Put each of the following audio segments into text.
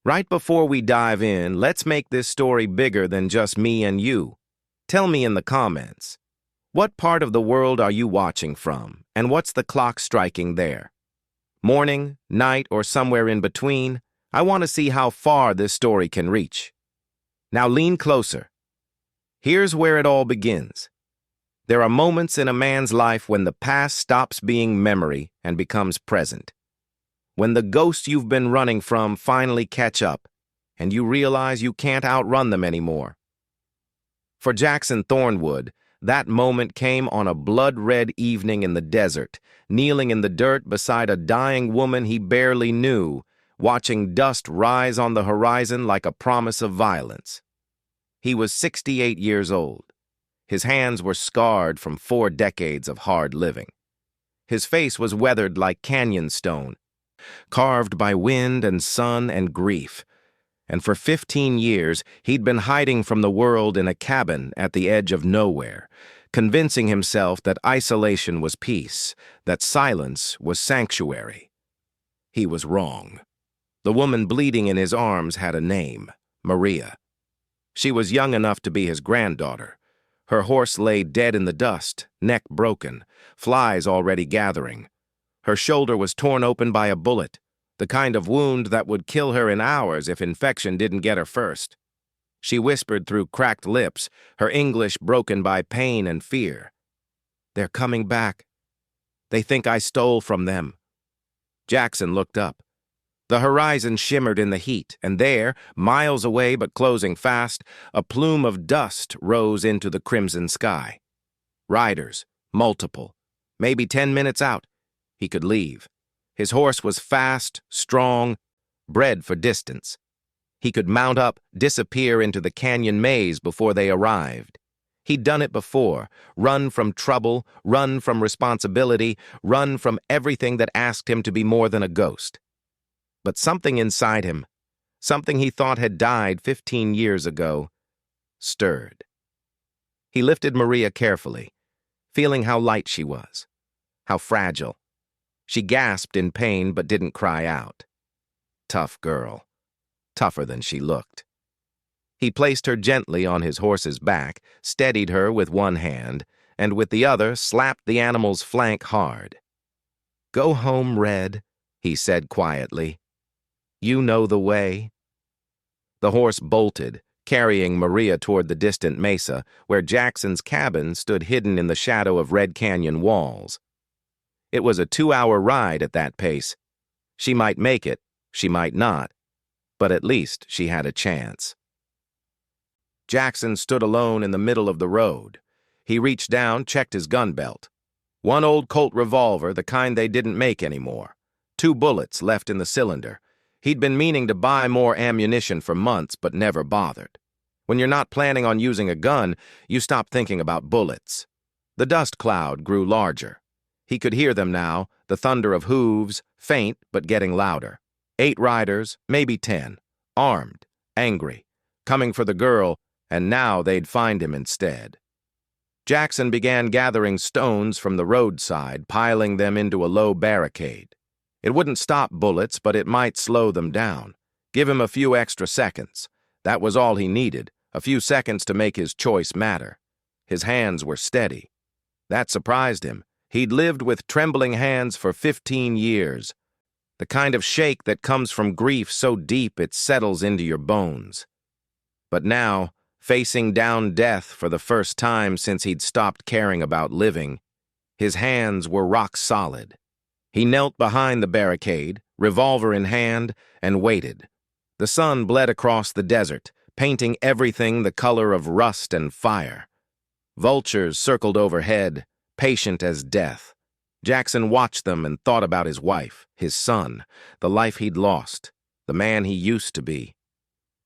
Right before we dive in, let's make this story bigger than just me and you. Tell me in the comments, what part of the world are you watching from, and what's the clock striking there? Morning, night, or somewhere in between? I want to see how far this story can reach. Now lean closer. Here's where it all begins. There are moments in a man's life when the past stops being memory and becomes present. When the ghosts you've been running from finally catch up, and you realize you can't outrun them anymore. For Jackson Thornwood, that moment came on a blood-red evening in the desert, kneeling in the dirt beside a dying woman he barely knew, watching dust rise on the horizon like a promise of violence. He was 68 years old. His hands were scarred from 4 decades of hard living. His face was weathered like canyon stone, carved by wind and sun and grief. And for 15 years, he'd been hiding from the world in a cabin at the edge of nowhere, convincing himself that isolation was peace, that silence was sanctuary. He was wrong. The woman bleeding in his arms had a name, Maria. She was young enough to be his granddaughter. Her horse lay dead in the dust, neck broken, flies already gathering. Her shoulder was torn open by a bullet, the kind of wound that would kill her in hours if infection didn't get her first. She whispered through cracked lips, her English broken by pain and fear. "They're coming back. They think I stole from them." Jackson looked up. The horizon shimmered in the heat, and there, miles away but closing fast, a plume of dust rose into the crimson sky. Riders, multiple, maybe 10 minutes out. He could leave. His horse was fast, strong, bred for distance. He could mount up, disappear into the canyon maze before they arrived. He'd done it before, run from trouble, run from responsibility, run from everything that asked him to be more than a ghost. But something inside him, something he thought had died 15 years ago, stirred. He lifted Maria carefully, feeling how light she was, how fragile. She gasped in pain but didn't cry out. Tough girl, tougher than she looked. He placed her gently on his horse's back, steadied her with one hand, and with the other slapped the animal's flank hard. "Go home, Red," he said quietly. "You know the way." The horse bolted, carrying Maria toward the distant mesa, where Jackson's cabin stood hidden in the shadow of Red Canyon walls. It was a 2-hour ride at that pace. She might make it, she might not, but at least she had a chance. Jackson stood alone in the middle of the road. He reached down, checked his gun belt. One old Colt revolver, the kind they didn't make anymore. 2 bullets left in the cylinder. He'd been meaning to buy more ammunition for months, but never bothered. When you're not planning on using a gun, you stop thinking about bullets. The dust cloud grew larger. He could hear them now, the thunder of hooves, faint but getting louder. 8 riders, maybe 10, armed, angry, coming for the girl, and now they'd find him instead. Jackson began gathering stones from the roadside, piling them into a low barricade. It wouldn't stop bullets, but it might slow them down. Give him a few extra seconds. That was all he needed, a few seconds to make his choice matter. His hands were steady. That surprised him. He'd lived with trembling hands for 15 years. The kind of shake that comes from grief so deep it settles into your bones. But now, facing down death for the first time since he'd stopped caring about living, his hands were rock solid. He knelt behind the barricade, revolver in hand, and waited. The sun bled across the desert, painting everything the color of rust and fire. Vultures circled overhead, patient as death. Jackson watched them and thought about his wife, his son, the life he'd lost, the man he used to be.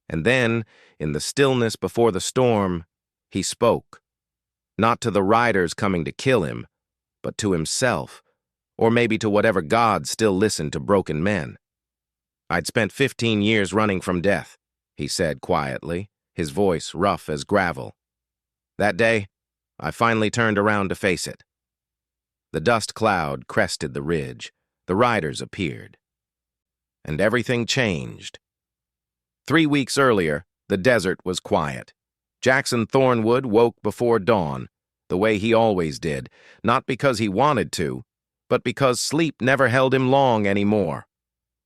And then, in the stillness before the storm, he spoke. Not to the riders coming to kill him, but to himself, or maybe to whatever God still listened to broken men. "I'd spent 15 years running from death," he said quietly, his voice rough as gravel. "That day, I finally turned around to face it." The dust cloud crested the ridge. The riders appeared. And everything changed. 3 weeks earlier, the desert was quiet. Jackson Thornwood woke before dawn, the way he always did, not because he wanted to, but because sleep never held him long anymore.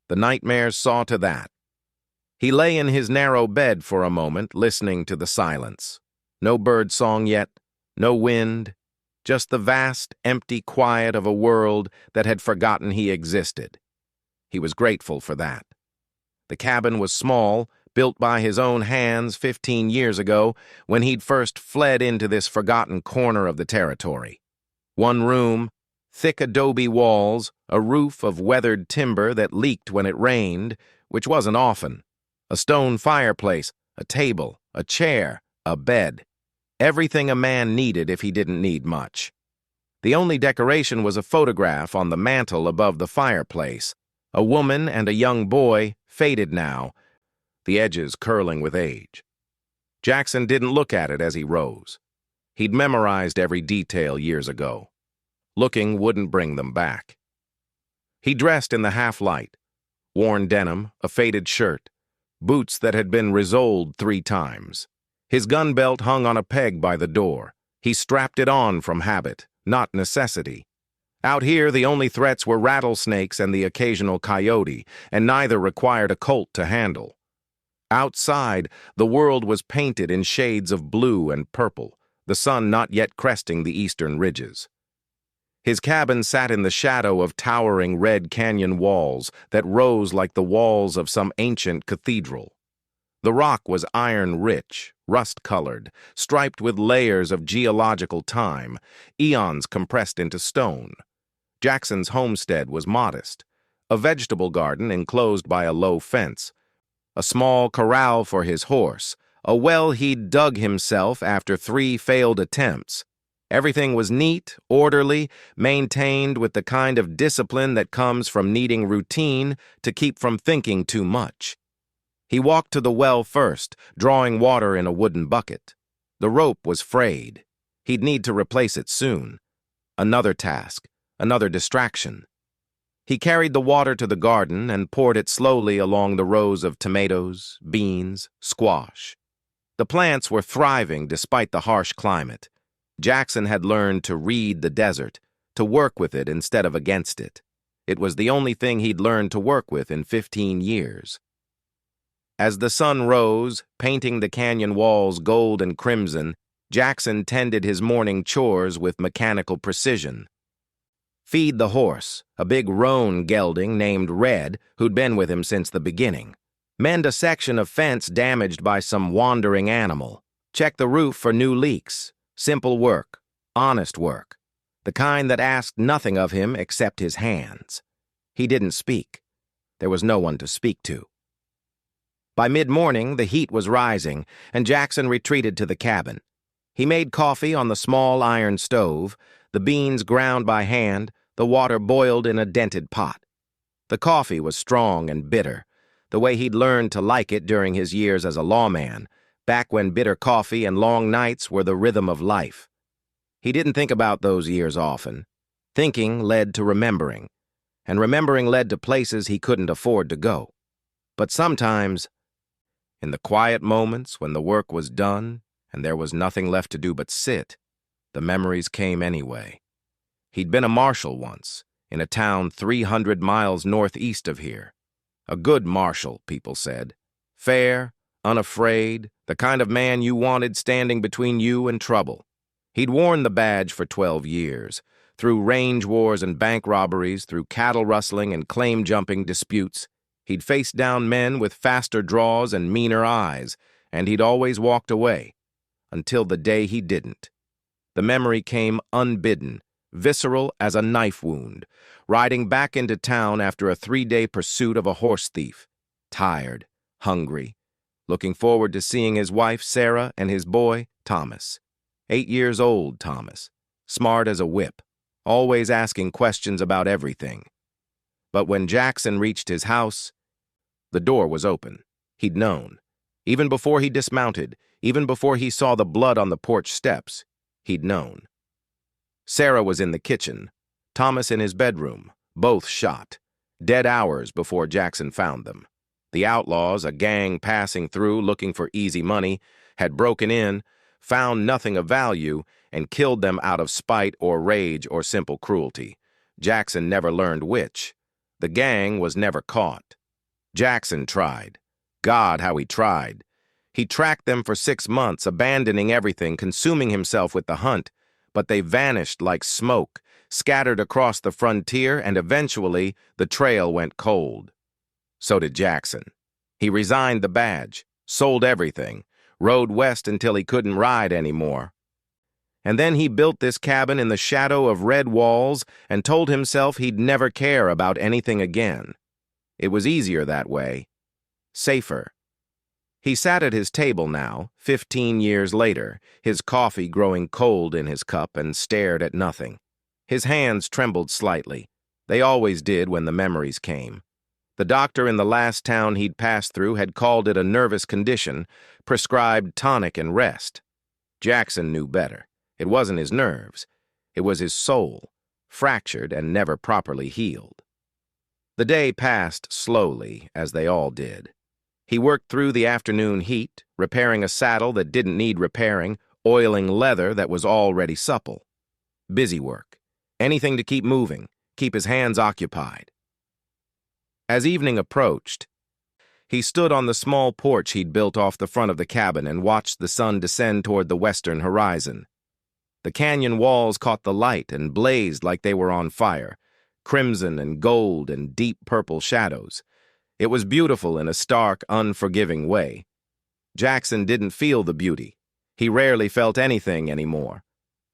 The nightmares saw to that. He lay in his narrow bed for a moment, listening to the silence. No bird song yet, no wind, just the vast, empty quiet of a world that had forgotten he existed. He was grateful for that. The cabin was small, built by his own hands 15 years ago when he'd first fled into this forgotten corner of the territory. One room, thick adobe walls, a roof of weathered timber that leaked when it rained, which wasn't often, a stone fireplace, a table, a chair, a bed. Everything a man needed if he didn't need much. The only decoration was a photograph on the mantel above the fireplace, a woman and a young boy, faded now, the edges curling with age. Jackson didn't look at it as he rose. He'd memorized every detail years ago. Looking wouldn't bring them back. He dressed in the half-light, worn denim, a faded shirt, boots that had been resoled 3 times. His gun belt hung on a peg by the door. He strapped it on from habit, not necessity. Out here, the only threats were rattlesnakes and the occasional coyote, and neither required a Colt to handle. Outside, the world was painted in shades of blue and purple, the sun not yet cresting the eastern ridges. His cabin sat in the shadow of towering red canyon walls that rose like the walls of some ancient cathedral. The rock was iron-rich, rust-colored, striped with layers of geological time, eons compressed into stone. Jackson's homestead was modest, a vegetable garden enclosed by a low fence, a small corral for his horse, a well he'd dug himself after 3 failed attempts. Everything was neat, orderly, maintained with the kind of discipline that comes from needing routine to keep from thinking too much. He walked to the well first, drawing water in a wooden bucket. The rope was frayed. He'd need to replace it soon. Another task, another distraction. He carried the water to the garden and poured it slowly along the rows of tomatoes, beans, squash. The plants were thriving despite the harsh climate. Jackson had learned to read the desert, to work with it instead of against it. It was the only thing he'd learned to work with in 15 years. As the sun rose, painting the canyon walls gold and crimson, Jackson tended his morning chores with mechanical precision. Feed the horse, a big roan gelding named Red, who'd been with him since the beginning. Mend a section of fence damaged by some wandering animal. Check the roof for new leaks. Simple work, honest work. The kind that asked nothing of him except his hands. He didn't speak. There was no one to speak to. By mid-morning, the heat was rising, and Jackson retreated to the cabin. He made coffee on the small iron stove, the beans ground by hand, the water boiled in a dented pot. The coffee was strong and bitter, the way he'd learned to like it during his years as a lawman, back when bitter coffee and long nights were the rhythm of life. He didn't think about those years often. Thinking led to remembering, and remembering led to places he couldn't afford to go. But sometimes, in the quiet moments when the work was done and there was nothing left to do but sit, the memories came anyway. He'd been a marshal once, in a town 300 miles northeast of here. A good marshal, people said. Fair, unafraid, the kind of man you wanted standing between you and trouble. He'd worn the badge for 12 years, through range wars and bank robberies, through cattle rustling and claim-jumping disputes. He'd faced down men with faster draws and meaner eyes, and he'd always walked away, until the day he didn't. The memory came unbidden, visceral as a knife wound, riding back into town after a 3-day pursuit of a horse thief, tired, hungry, looking forward to seeing his wife, Sarah, and his boy, Thomas. 8 years old, Thomas, smart as a whip, always asking questions about everything. But when Jackson reached his house, the door was open. He'd known. Even before he dismounted, even before he saw the blood on the porch steps, he'd known. Sarah was in the kitchen, Thomas in his bedroom, both shot, dead hours before Jackson found them. The outlaws, a gang passing through looking for easy money, had broken in, found nothing of value, and killed them out of spite or rage or simple cruelty. Jackson never learned which. The gang was never caught. Jackson tried. God, how he tried. He tracked them for 6 months, abandoning everything, consuming himself with the hunt, but they vanished like smoke, scattered across the frontier, and eventually the trail went cold. So did Jackson. He resigned the badge, sold everything, rode west until he couldn't ride anymore. And then he built this cabin in the shadow of red walls and told himself he'd never care about anything again. It was easier that way. Safer. He sat at his table now, 15 years later, his coffee growing cold in his cup, and stared at nothing. His hands trembled slightly. They always did when the memories came. The doctor in the last town he'd passed through had called it a nervous condition, prescribed tonic and rest. Jackson knew better. It wasn't his nerves. It was his soul, fractured and never properly healed. The day passed slowly, as they all did. He worked through the afternoon heat, repairing a saddle that didn't need repairing, oiling leather that was already supple. Busy work. Anything to keep moving, keep his hands occupied. As evening approached, he stood on the small porch he'd built off the front of the cabin and watched the sun descend toward the western horizon. The canyon walls caught the light and blazed like they were on fire, crimson and gold and deep purple shadows. It was beautiful in a stark, unforgiving way. Jackson didn't feel the beauty. He rarely felt anything anymore.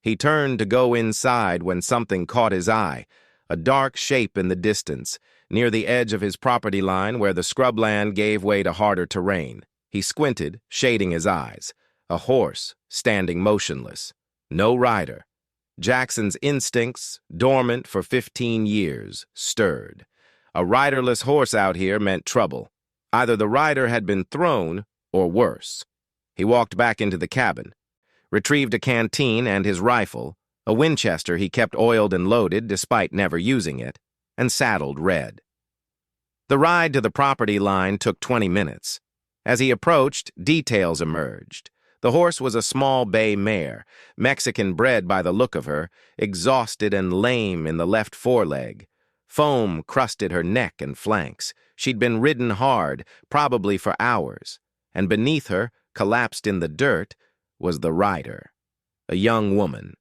He turned to go inside when something caught his eye, a dark shape in the distance, near the edge of his property line where the scrubland gave way to harder terrain. He squinted, shading his eyes. A horse, standing motionless. No rider. Jackson's instincts, dormant for 15 years, stirred. A riderless horse out here meant trouble. Either the rider had been thrown, or worse. He walked back into the cabin, retrieved a canteen and his rifle, a Winchester he kept oiled and loaded despite never using it, and saddled Red. The ride to the property line took 20 minutes. As he approached, details emerged. The horse was a small bay mare, Mexican bred by the look of her, exhausted and lame in the left foreleg. Foam crusted her neck and flanks. She'd been ridden hard, probably for hours, and beneath her, collapsed in the dirt, was the rider. A young woman,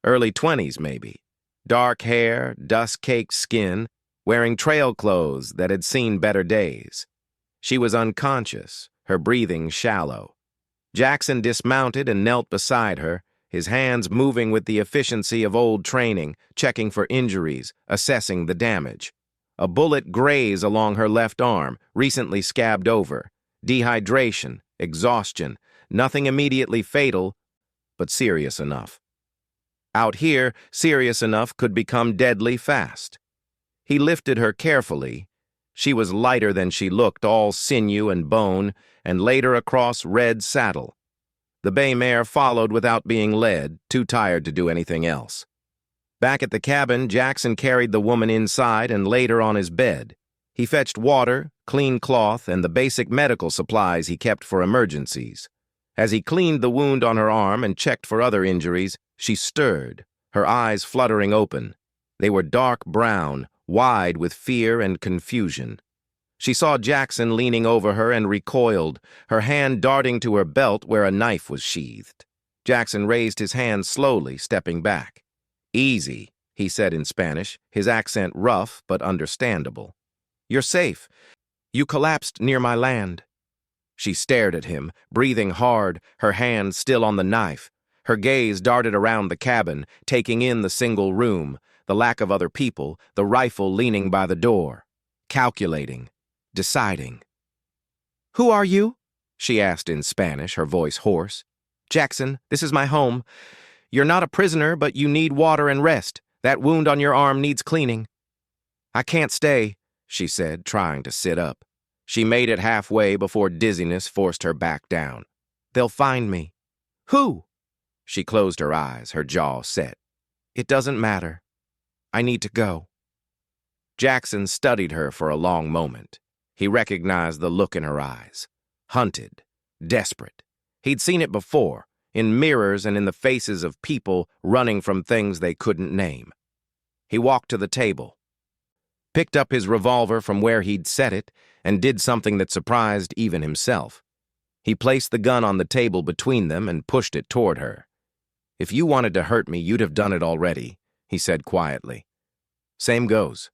early 20s maybe, dark hair, dust-caked skin, wearing trail clothes that had seen better days. She was unconscious, her breathing shallow. Jackson dismounted and knelt beside her, his hands moving with the efficiency of old training, checking for injuries, assessing the damage. A bullet grazed along her left arm, recently scabbed over. Dehydration, exhaustion, nothing immediately fatal, but serious enough. Out here, serious enough could become deadly fast. He lifted her carefully. She was lighter than she looked, all sinew and bone, and laid her across Red's saddle. The bay mare followed without being led, too tired to do anything else. Back at the cabin, Jackson carried the woman inside and laid her on his bed. He fetched water, clean cloth, and the basic medical supplies he kept for emergencies. As he cleaned the wound on her arm and checked for other injuries, she stirred, her eyes fluttering open. They were dark brown, wide with fear and confusion. She saw Jackson leaning over her and recoiled, her hand darting to her belt where a knife was sheathed. Jackson raised his hand slowly, stepping back. "Easy," he said in Spanish, his accent rough but understandable. "You're safe. You collapsed near my land." She stared at him, breathing hard, her hand still on the knife. Her gaze darted around the cabin, taking in the single room, the lack of other people, the rifle leaning by the door. Calculating. Deciding. "Who are you?" she asked in Spanish, her voice hoarse. "Jackson, this is my home. You're not a prisoner, but you need water and rest. That wound on your arm needs cleaning." "I can't stay," she said, trying to sit up. She made it halfway before dizziness forced her back down. "They'll find me." "Who?" She closed her eyes, her jaw set. "It doesn't matter. I need to go." Jackson studied her for a long moment. He recognized the look in her eyes. Hunted. Desperate. He'd seen it before, in mirrors and in the faces of people running from things they couldn't name. He walked to the table, picked up his revolver from where he'd set it, and did something that surprised even himself. He placed the gun on the table between them and pushed it toward her. "If you wanted to hurt me, you'd have done it already," he said quietly. "Same goes."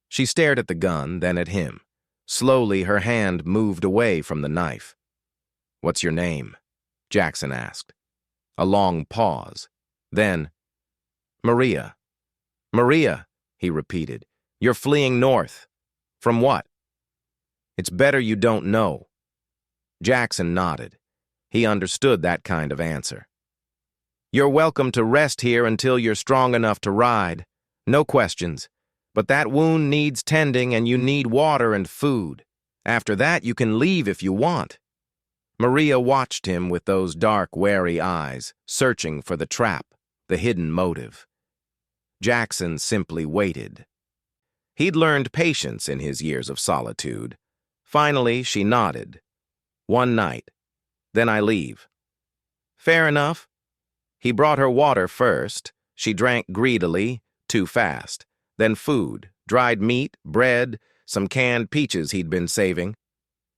She stared at the gun, then at him. Slowly, her hand moved away from the knife. "What's your name?" Jackson asked. A long pause. Then, "Maria." "Maria," he repeated. "You're fleeing north. From what?" "It's better you don't know." Jackson nodded. He understood that kind of answer. "You're welcome to rest here until you're strong enough to ride. No questions. But that wound needs tending and you need water and food. After that, you can leave if you want." Maria watched him with those dark, wary eyes, searching for the trap, the hidden motive. Jackson simply waited. He'd learned patience in his years of solitude. Finally, she nodded. "One night. Then I leave." "Fair enough." He brought her water first. She drank greedily, too fast. Then food, dried meat, bread, some canned peaches he'd been saving.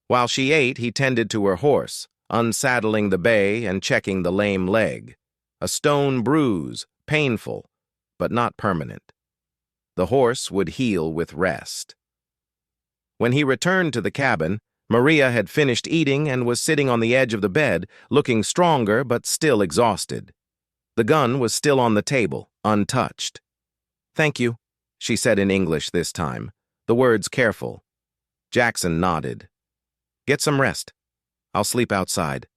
While she ate, he tended to her horse, unsaddling the bay and checking the lame leg. A stone bruise, painful, but not permanent. The horse would heal with rest. When he returned to the cabin, Maria had finished eating and was sitting on the edge of the bed, looking stronger but still exhausted. The gun was still on the table, untouched. "Thank you," she said in English this time, the words careful. Jackson nodded. "Get some rest. I'll sleep outside."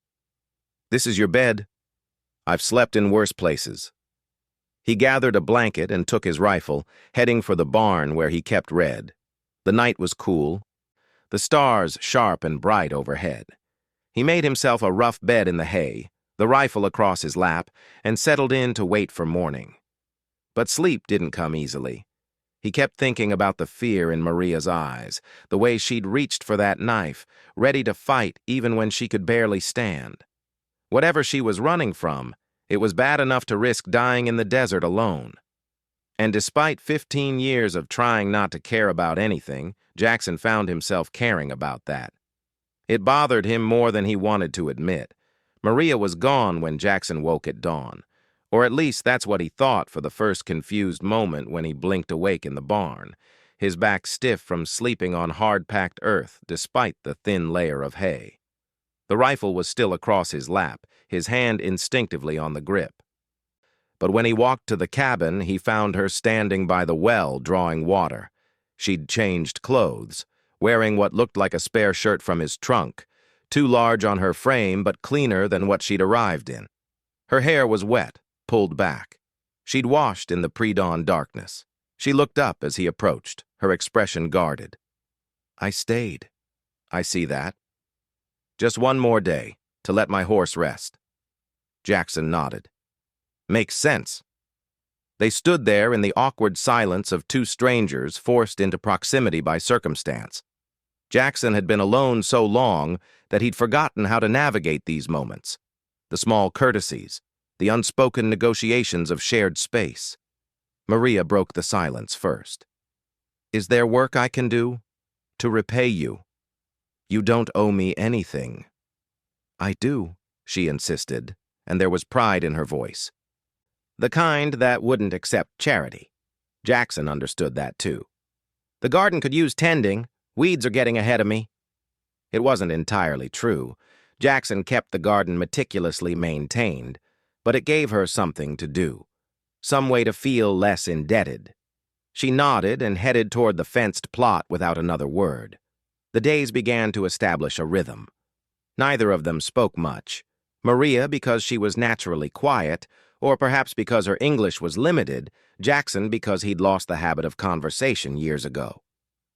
"This is your bed." "I've slept in worse places." He gathered a blanket and took his rifle, heading for the barn where he kept Red. The night was cool, the stars sharp and bright overhead. He made himself a rough bed in the hay, the rifle across his lap, and settled in to wait for morning. But sleep didn't come easily. He kept thinking about the fear in Maria's eyes, the way she'd reached for that knife, ready to fight even when she could barely stand. Whatever she was running from, it was bad enough to risk dying in the desert alone. And despite 15 years of trying not to care about anything, Jackson found himself caring about that. It bothered him more than he wanted to admit. Maria was gone when Jackson woke at dawn. Or at least that's what he thought for the first confused moment when he blinked awake in the barn, his back stiff from sleeping on hard-packed earth despite the thin layer of hay. The rifle was still across his lap, his hand instinctively on the grip. But when he walked to the cabin, he found her standing by the well drawing water. She'd changed clothes, wearing what looked like a spare shirt from his trunk, too large on her frame but cleaner than what she'd arrived in. Her hair was wet, pulled back. She'd washed in the pre-dawn darkness. She looked up as he approached, her expression guarded. "I stayed. I see that. Just one more day, to let my horse rest." Jackson nodded. "Makes sense." They stood there in the awkward silence of two strangers forced into proximity by circumstance. Jackson had been alone so long that he'd forgotten how to navigate these moments. The small courtesies, the unspoken negotiations of shared space. Maria broke the silence first. "Is there work I can do? To repay you? You don't owe me anything." "I do," she insisted, and there was pride in her voice. The kind that wouldn't accept charity. Jackson understood that too. "The garden could use tending. Weeds are getting ahead of me." It wasn't entirely true. Jackson kept the garden meticulously maintained, but it gave her something to do, some way to feel less indebted. She nodded and headed toward the fenced plot without another word. The days began to establish a rhythm. Neither of them spoke much. Maria because she was naturally quiet, or perhaps because her English was limited, Jackson because he'd lost the habit of conversation years ago.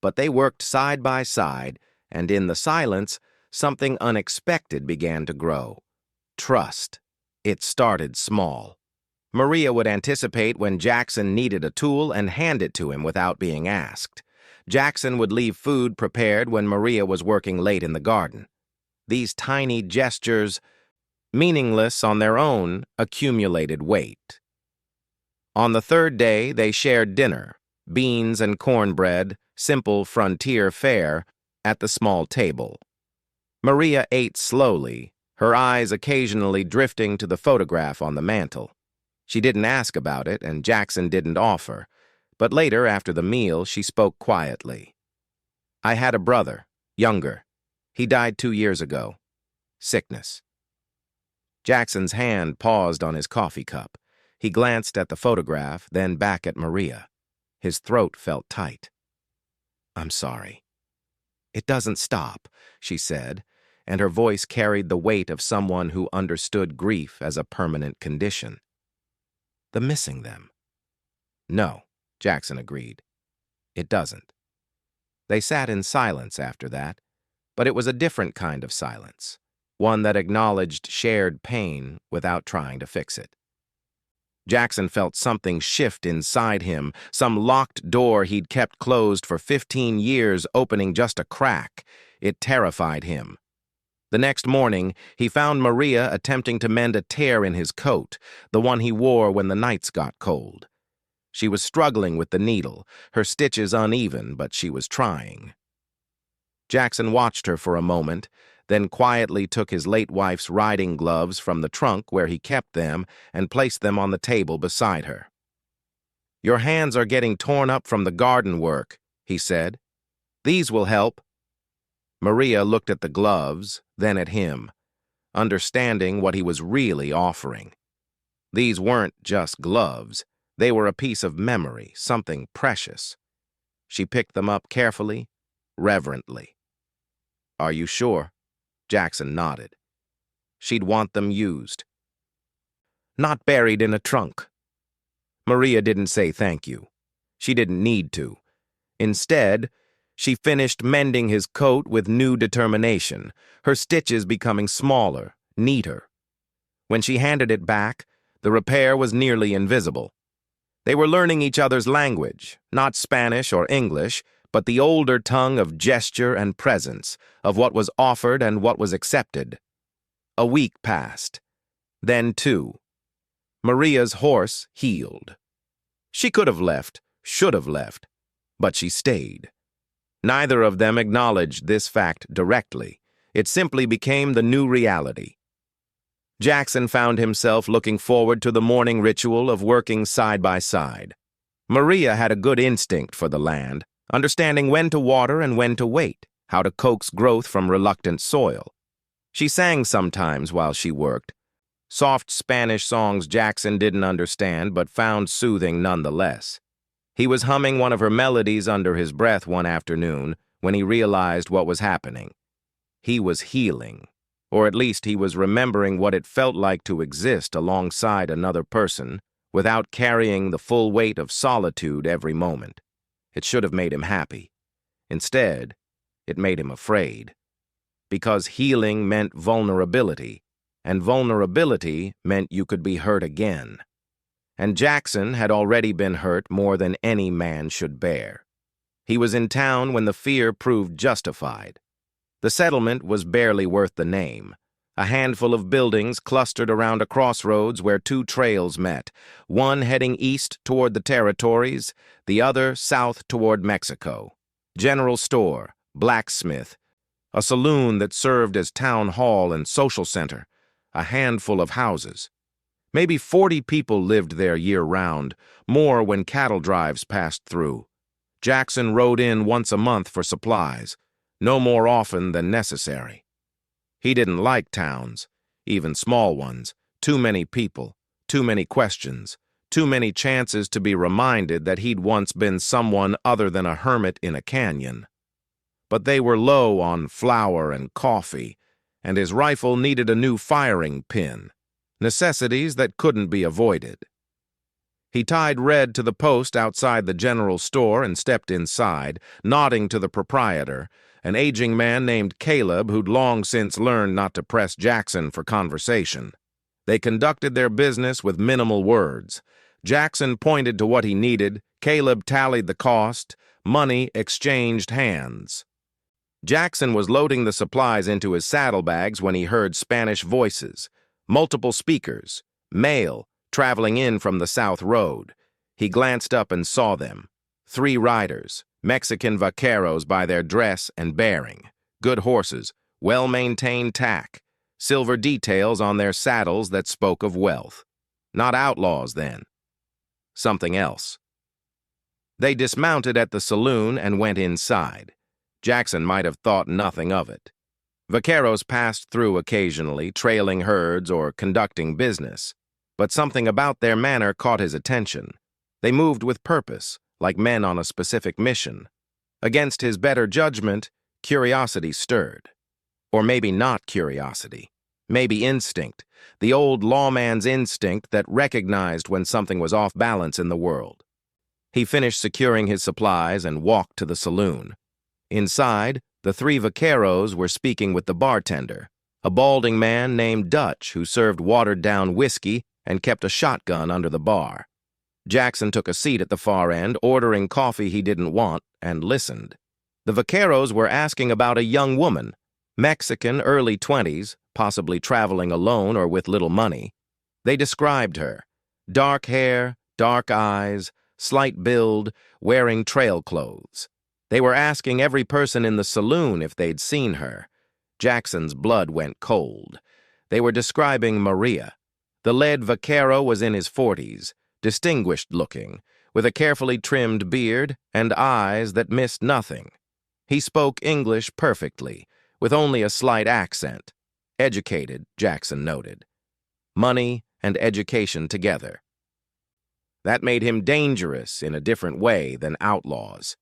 But they worked side by side, and in the silence, something unexpected began to grow. Trust. It started small. Maria would anticipate when Jackson needed a tool and hand it to him without being asked. Jackson would leave food prepared when Maria was working late in the garden. These tiny gestures, meaningless on their own, accumulated weight. On the third day, they shared dinner, beans and cornbread, simple frontier fare, at the small table. Maria ate slowly, her eyes occasionally drifting to the photograph on the mantel. She didn't ask about it, and Jackson didn't offer, but later, after the meal, she spoke quietly. "I had a brother, younger. He died 2 years ago. Sickness." Jackson's hand paused on his coffee cup. He glanced at the photograph, then back at Maria. His throat felt tight. "I'm sorry." "It doesn't stop," she said, and her voice carried the weight of someone who understood grief as a permanent condition. "The missing them." "No," Jackson agreed. "It doesn't." They sat in silence after that, but it was a different kind of silence, one that acknowledged shared pain without trying to fix it. Jackson felt something shift inside him, some locked door he'd kept closed for 15 years opening just a crack. It terrified him. The next morning, he found Maria attempting to mend a tear in his coat, the one he wore when the nights got cold. She was struggling with the needle, her stitches uneven, but she was trying. Jackson watched her for a moment, then quietly took his late wife's riding gloves from the trunk where he kept them and placed them on the table beside her. "Your hands are getting torn up from the garden work," he said. "These will help." Maria looked at the gloves, then at him, understanding what he was really offering. These weren't just gloves. They were a piece of memory, something precious. She picked them up carefully, reverently. "Are you sure?" Jackson nodded. "She'd want them used. Not buried in a trunk." Maria didn't say thank you. She didn't need to. Instead, she finished mending his coat with new determination, her stitches becoming smaller, neater. When she handed it back, the repair was nearly invisible. They were learning each other's language, not Spanish or English, but the older tongue of gesture and presence, of what was offered and what was accepted. A week passed. Then 2. Maria's horse healed. She could have left, should have left, but she stayed. Neither of them acknowledged this fact directly. It simply became the new reality. Jackson found himself looking forward to the morning ritual of working side by side. Maria had a good instinct for the land, understanding when to water and when to wait, how to coax growth from reluctant soil. She sang sometimes while she worked, soft Spanish songs Jackson didn't understand but found soothing nonetheless. He was humming one of her melodies under his breath one afternoon when he realized what was happening. He was healing, or at least he was remembering what it felt like to exist alongside another person without carrying the full weight of solitude every moment. It should have made him happy. Instead, it made him afraid. Because healing meant vulnerability, and vulnerability meant you could be hurt again. And Jackson had already been hurt more than any man should bear. He was in town when the fear proved justified. The settlement was barely worth the name. A handful of buildings clustered around a crossroads where 2 trails met, one heading east toward the territories, the other south toward Mexico. General store, blacksmith, a saloon that served as town hall and social center, a handful of houses. Maybe 40 people lived there year-round, more when cattle drives passed through. Jackson rode in once a month for supplies, no more often than necessary. He didn't like towns, even small ones. Too many people, too many questions, too many chances to be reminded that he'd once been someone other than a hermit in a canyon. But they were low on flour and coffee, and his rifle needed a new firing pin, necessities that couldn't be avoided. He tied Red to the post outside the general store and stepped inside, nodding to the proprietor, an aging man named Caleb who'd long since learned not to press Jackson for conversation. They conducted their business with minimal words. Jackson pointed to what he needed, Caleb tallied the cost, Money exchanged hands. Jackson was loading the supplies into his saddlebags when he heard Spanish voices, multiple speakers, male, traveling in from the South Road. He glanced up and saw them. 3 riders, Mexican vaqueros by their dress and bearing, good horses, well-maintained tack, silver details on their saddles that spoke of wealth. Not outlaws, then. Something else. They dismounted at the saloon and went inside. Jackson might have thought nothing of it. Vaqueros passed through occasionally, trailing herds or conducting business, but something about their manner caught his attention. They moved with purpose, like men on a specific mission. Against his better judgment, curiosity stirred. Or maybe not curiosity. Maybe instinct, the old lawman's instinct that recognized when something was off balance in the world. He finished securing his supplies and walked to the saloon. Inside, the 3 vaqueros were speaking with the bartender, a balding man named Dutch who served watered-down whiskey and kept a shotgun under the bar. Jackson took a seat at the far end, ordering coffee he didn't want, and listened. The vaqueros were asking about a young woman, Mexican, early 20s, possibly traveling alone or with little money. They described her. Dark hair, dark eyes, slight build, wearing trail clothes. They were asking every person in the saloon if they'd seen her. Jackson's blood went cold. They were describing Maria. The lead vaquero was in his 40s, distinguished-looking, with a carefully trimmed beard and eyes that missed nothing. He spoke English perfectly, with only a slight accent. Educated, Jackson noted. Money and education together. That made him dangerous in a different way than outlaws.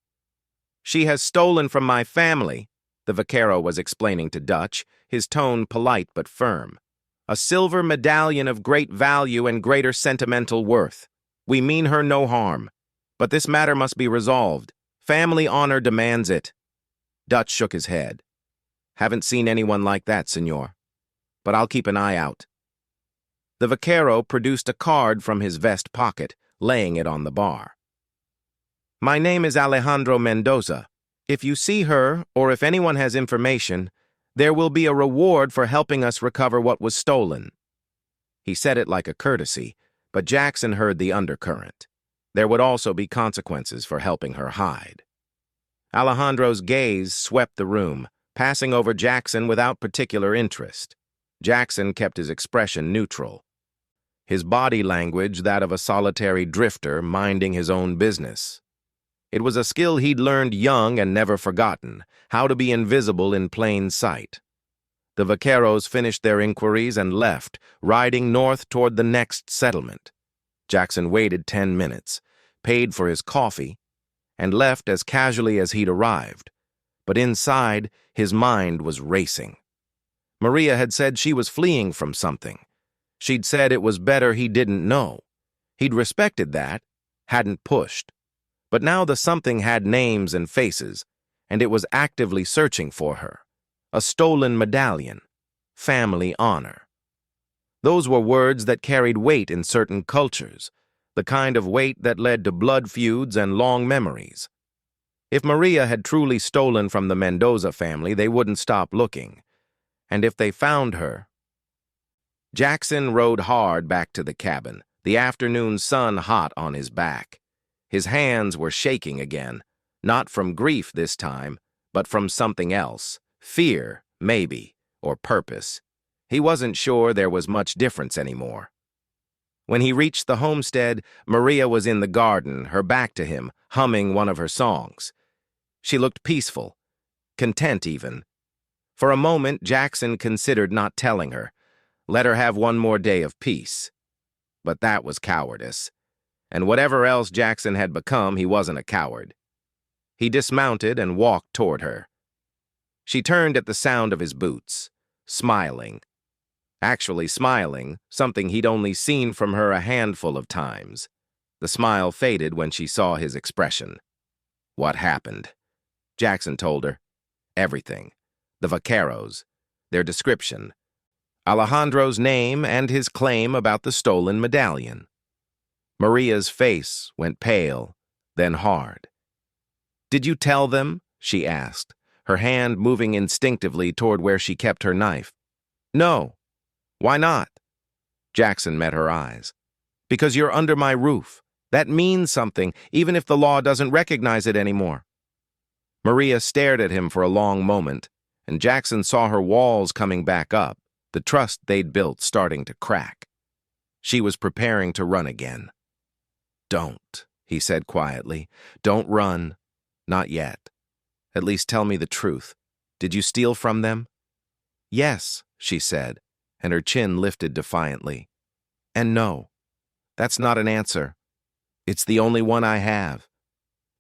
"She has stolen from my family," the vaquero was explaining to Dutch, his tone polite but firm. "A silver medallion of great value and greater sentimental worth. We mean her no harm. But this matter must be resolved. Family honor demands it." Dutch shook his head. "Haven't seen anyone like that, senor. But I'll keep an eye out." The vaquero produced a card from his vest pocket, laying it on the bar. "My name is Alejandro Mendoza. If you see her, or if anyone has information, there will be a reward for helping us recover what was stolen." He said it like a courtesy, but Jackson heard the undercurrent. There would also be consequences for helping her hide. Alejandro's gaze swept the room, passing over Jackson without particular interest. Jackson kept his expression neutral. His body language that of a solitary drifter minding his own business. It was a skill he'd learned young and never forgotten, how to be invisible in plain sight. The vaqueros finished their inquiries and left, riding north toward the next settlement. Jackson waited 10 minutes, paid for his coffee, and left as casually as he'd arrived. But inside, his mind was racing. Maria had said she was fleeing from something. She'd said it was better he didn't know. He'd respected that, hadn't pushed. But now the something had names and faces, and it was actively searching for her. A stolen medallion. Family honor. Those were words that carried weight in certain cultures, the kind of weight that led to blood feuds and long memories. If Maria had truly stolen from the Mendoza family, they wouldn't stop looking. And if they found her... Jackson rode hard back to the cabin, the afternoon sun hot on his back. His hands were shaking again, not from grief this time, but from something else. Fear, maybe, or purpose. He wasn't sure there was much difference anymore. When he reached the homestead, Maria was in the garden, her back to him, humming one of her songs. She looked peaceful, content even. For a moment, Jackson considered not telling her. Let her have one more day of peace. But that was cowardice. And whatever else Jackson had become, he wasn't a coward. He dismounted and walked toward her. She turned at the sound of his boots, smiling. Actually smiling, something he'd only seen from her a handful of times. The smile faded when she saw his expression. What happened? Jackson told her. Everything. The vaqueros. Their description. Alejandro's name and his claim about the stolen medallion. Maria's face went pale, then hard. Did you tell them? She asked, her hand moving instinctively toward where she kept her knife. No. Why not? Jackson met her eyes. Because you're under my roof. That means something, even if the law doesn't recognize it anymore. Maria stared at him for a long moment, and Jackson saw her walls coming back up, the trust they'd built starting to crack. She was preparing to run again. Don't, he said quietly. Don't run. Not yet. At least tell me the truth. Did you steal from them? Yes, she said, and her chin lifted defiantly. And no, that's not an answer. It's the only one I have.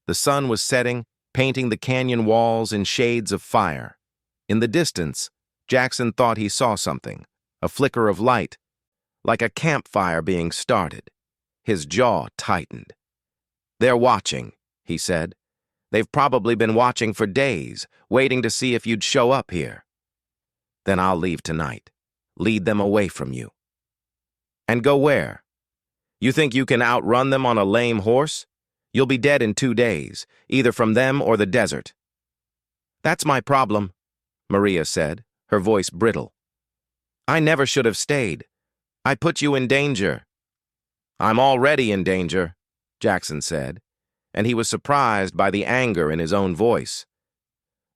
The sun was setting, painting the canyon walls in shades of fire. In the distance, Jackson thought he saw something, a flicker of light, like a campfire being started. His jaw tightened. They're watching, he said. They've probably been watching for days, waiting to see if you'd show up here. Then I'll leave tonight. Lead them away from you. And go where? You think you can outrun them on a lame horse? You'll be dead in 2 days, either from them or the desert. That's my problem, Maria said, her voice brittle. I never should have stayed. I put you in danger. I'm already in danger, Jackson said, and he was surprised by the anger in his own voice.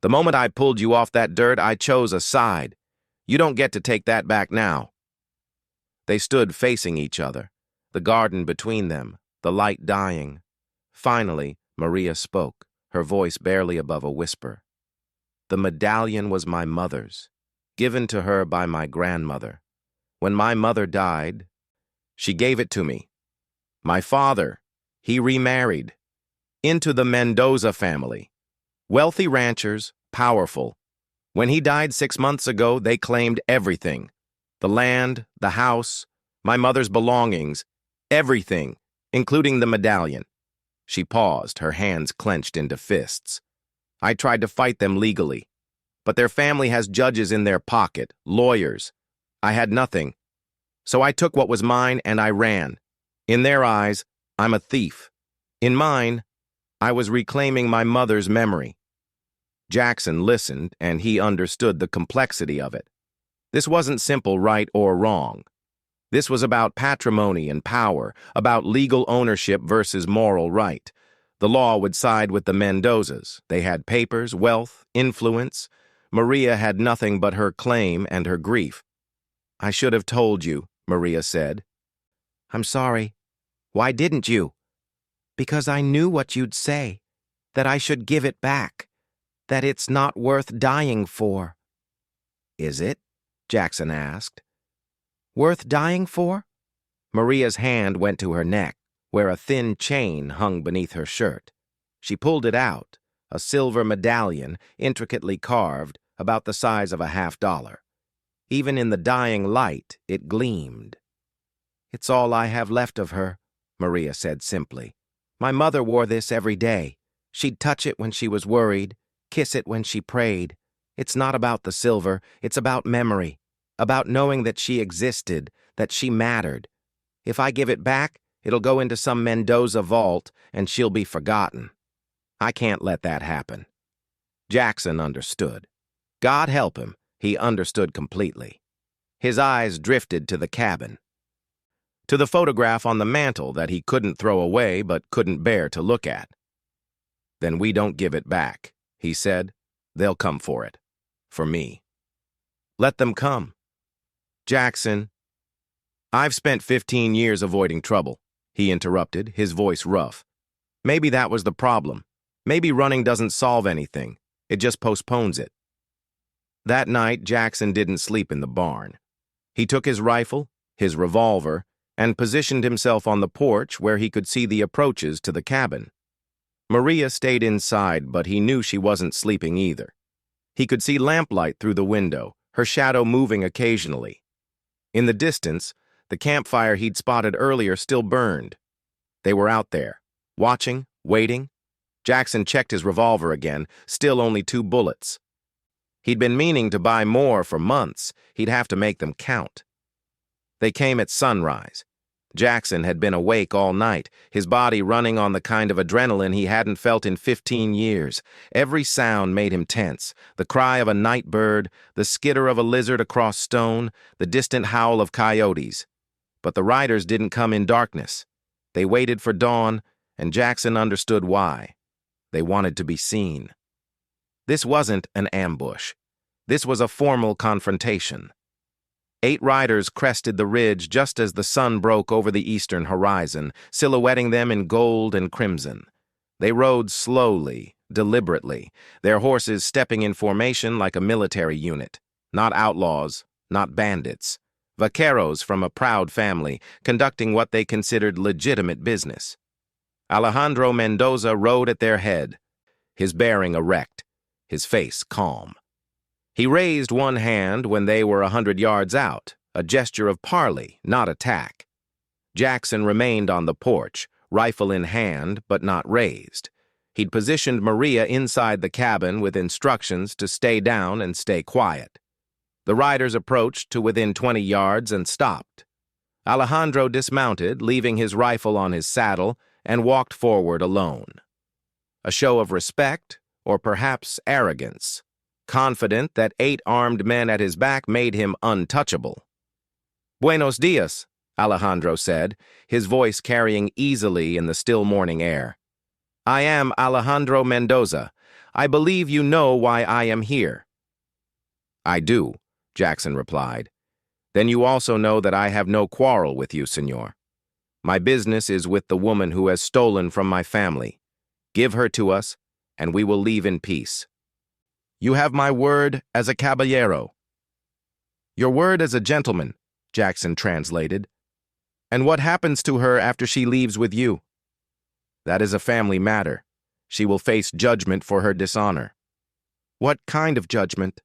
The moment I pulled you off that dirt, I chose a side. You don't get to take that back now. They stood facing each other, the garden between them, the light dying. Finally, Maria spoke, her voice barely above a whisper. The medallion was my mother's, given to her by my grandmother. When my mother died, she gave it to me. My father, he remarried into the Mendoza family. Wealthy ranchers, powerful. When he died 6 months ago, they claimed everything. The land, the house, my mother's belongings, everything, including the medallion. She paused, her hands clenched into fists. I tried to fight them legally, but their family has judges in their pocket, lawyers. I had nothing. So I took what was mine and I ran. In their eyes, I'm a thief. In mine, I was reclaiming my mother's memory. Jackson listened, and he understood the complexity of it. This wasn't simple right or wrong. This was about patrimony and power, about legal ownership versus moral right. The law would side with the Mendozas. They had papers, wealth, influence. Maria had nothing but her claim and her grief. I should have told you, Maria said. I'm sorry. Why didn't you? Because I knew what you'd say, that I should give it back, that it's not worth dying for. Is it? Jackson asked. Worth dying for? Maria's hand went to her neck, where a thin chain hung beneath her shirt. She pulled it out, a silver medallion, intricately carved, about the size of a $50. Even in the dying light, it gleamed. It's all I have left of her, Maria said simply. My mother wore this every day. She'd touch it when she was worried, kiss it when she prayed. It's not about the silver, it's about memory, about knowing that she existed, that she mattered. If I give it back, it'll go into some Mendoza vault, and she'll be forgotten. I can't let that happen. Jackson understood. God help him, he understood completely. His eyes drifted to the cabin, to the photograph on the mantel that he couldn't throw away but couldn't bear to look at. Then we don't give it back, he said. They'll come for it. For me. Let them come. Jackson. I've spent 15 years avoiding trouble, he interrupted, his voice rough. Maybe that was the problem. Maybe running doesn't solve anything. It just postpones it. That night, Jackson didn't sleep in the barn. He took his rifle, his revolver, and positioned himself on the porch where he could see the approaches to the cabin. Maria stayed inside, but he knew she wasn't sleeping either. He could see lamplight through the window, her shadow moving occasionally. In the distance, the campfire he'd spotted earlier still burned. They were out there, watching, waiting. Jackson checked his revolver again, still only 2 bullets. He'd been meaning to buy more for months. He'd have to make them count. They came at sunrise. Jackson had been awake all night, his body running on the kind of adrenaline he hadn't felt in 15 years. Every sound made him tense. The cry of a night bird, the skitter of a lizard across stone, the distant howl of coyotes. But the riders didn't come in darkness. They waited for dawn, and Jackson understood why. They wanted to be seen. This wasn't an ambush. This was a formal confrontation. 8 riders crested the ridge just as the sun broke over the eastern horizon, silhouetting them in gold and crimson. They rode slowly, deliberately, their horses stepping in formation like a military unit. Not outlaws, not bandits. Vaqueros from a proud family, conducting what they considered legitimate business. Alejandro Mendoza rode at their head, his bearing erect, his face calm. He raised one hand when they were 100 yards out, a gesture of parley, not attack. Jackson remained on the porch, rifle in hand but not raised. He'd positioned Maria inside the cabin with instructions to stay down and stay quiet. The riders approached to within 20 yards and stopped. Alejandro dismounted, leaving his rifle on his saddle, and walked forward alone. A show of respect, or perhaps arrogance. Confident that 8 armed men at his back made him untouchable. "Buenos dias," Alejandro said, his voice carrying easily in the still morning air. "I am Alejandro Mendoza. I believe you know why I am here." "I do," Jackson replied. "Then you also know that I have no quarrel with you, senor. My business is with the woman who has stolen from my family. Give her to us, and we will leave in peace." "You have my word as a caballero." "Your word as a gentleman," Jackson translated. "And what happens to her after she leaves with you?" "That is a family matter. She will face judgment for her dishonor." "What kind of judgment?"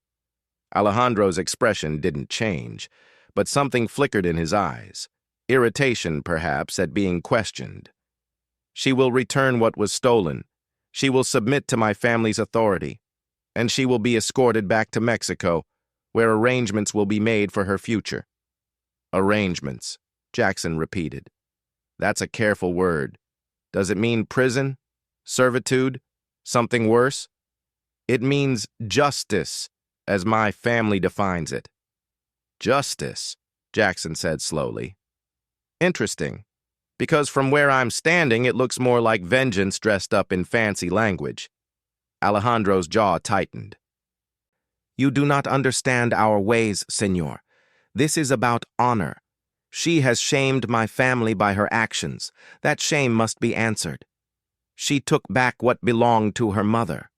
Alejandro's expression didn't change, but something flickered in his eyes. Irritation, perhaps, at being questioned. "She will return what was stolen. She will submit to my family's authority. And she will be escorted back to Mexico, where arrangements will be made for her future." "Arrangements," Jackson repeated. "That's a careful word. Does it mean prison? Servitude? Something worse?" "It means justice, as my family defines it." "Justice," Jackson said slowly. "Interesting, because from where I'm standing it looks more like vengeance dressed up in fancy language." Alejandro's jaw tightened. "You do not understand our ways, senor. This is about honor. She has shamed my family by her actions. That shame must be answered. She took back what belonged to her mother."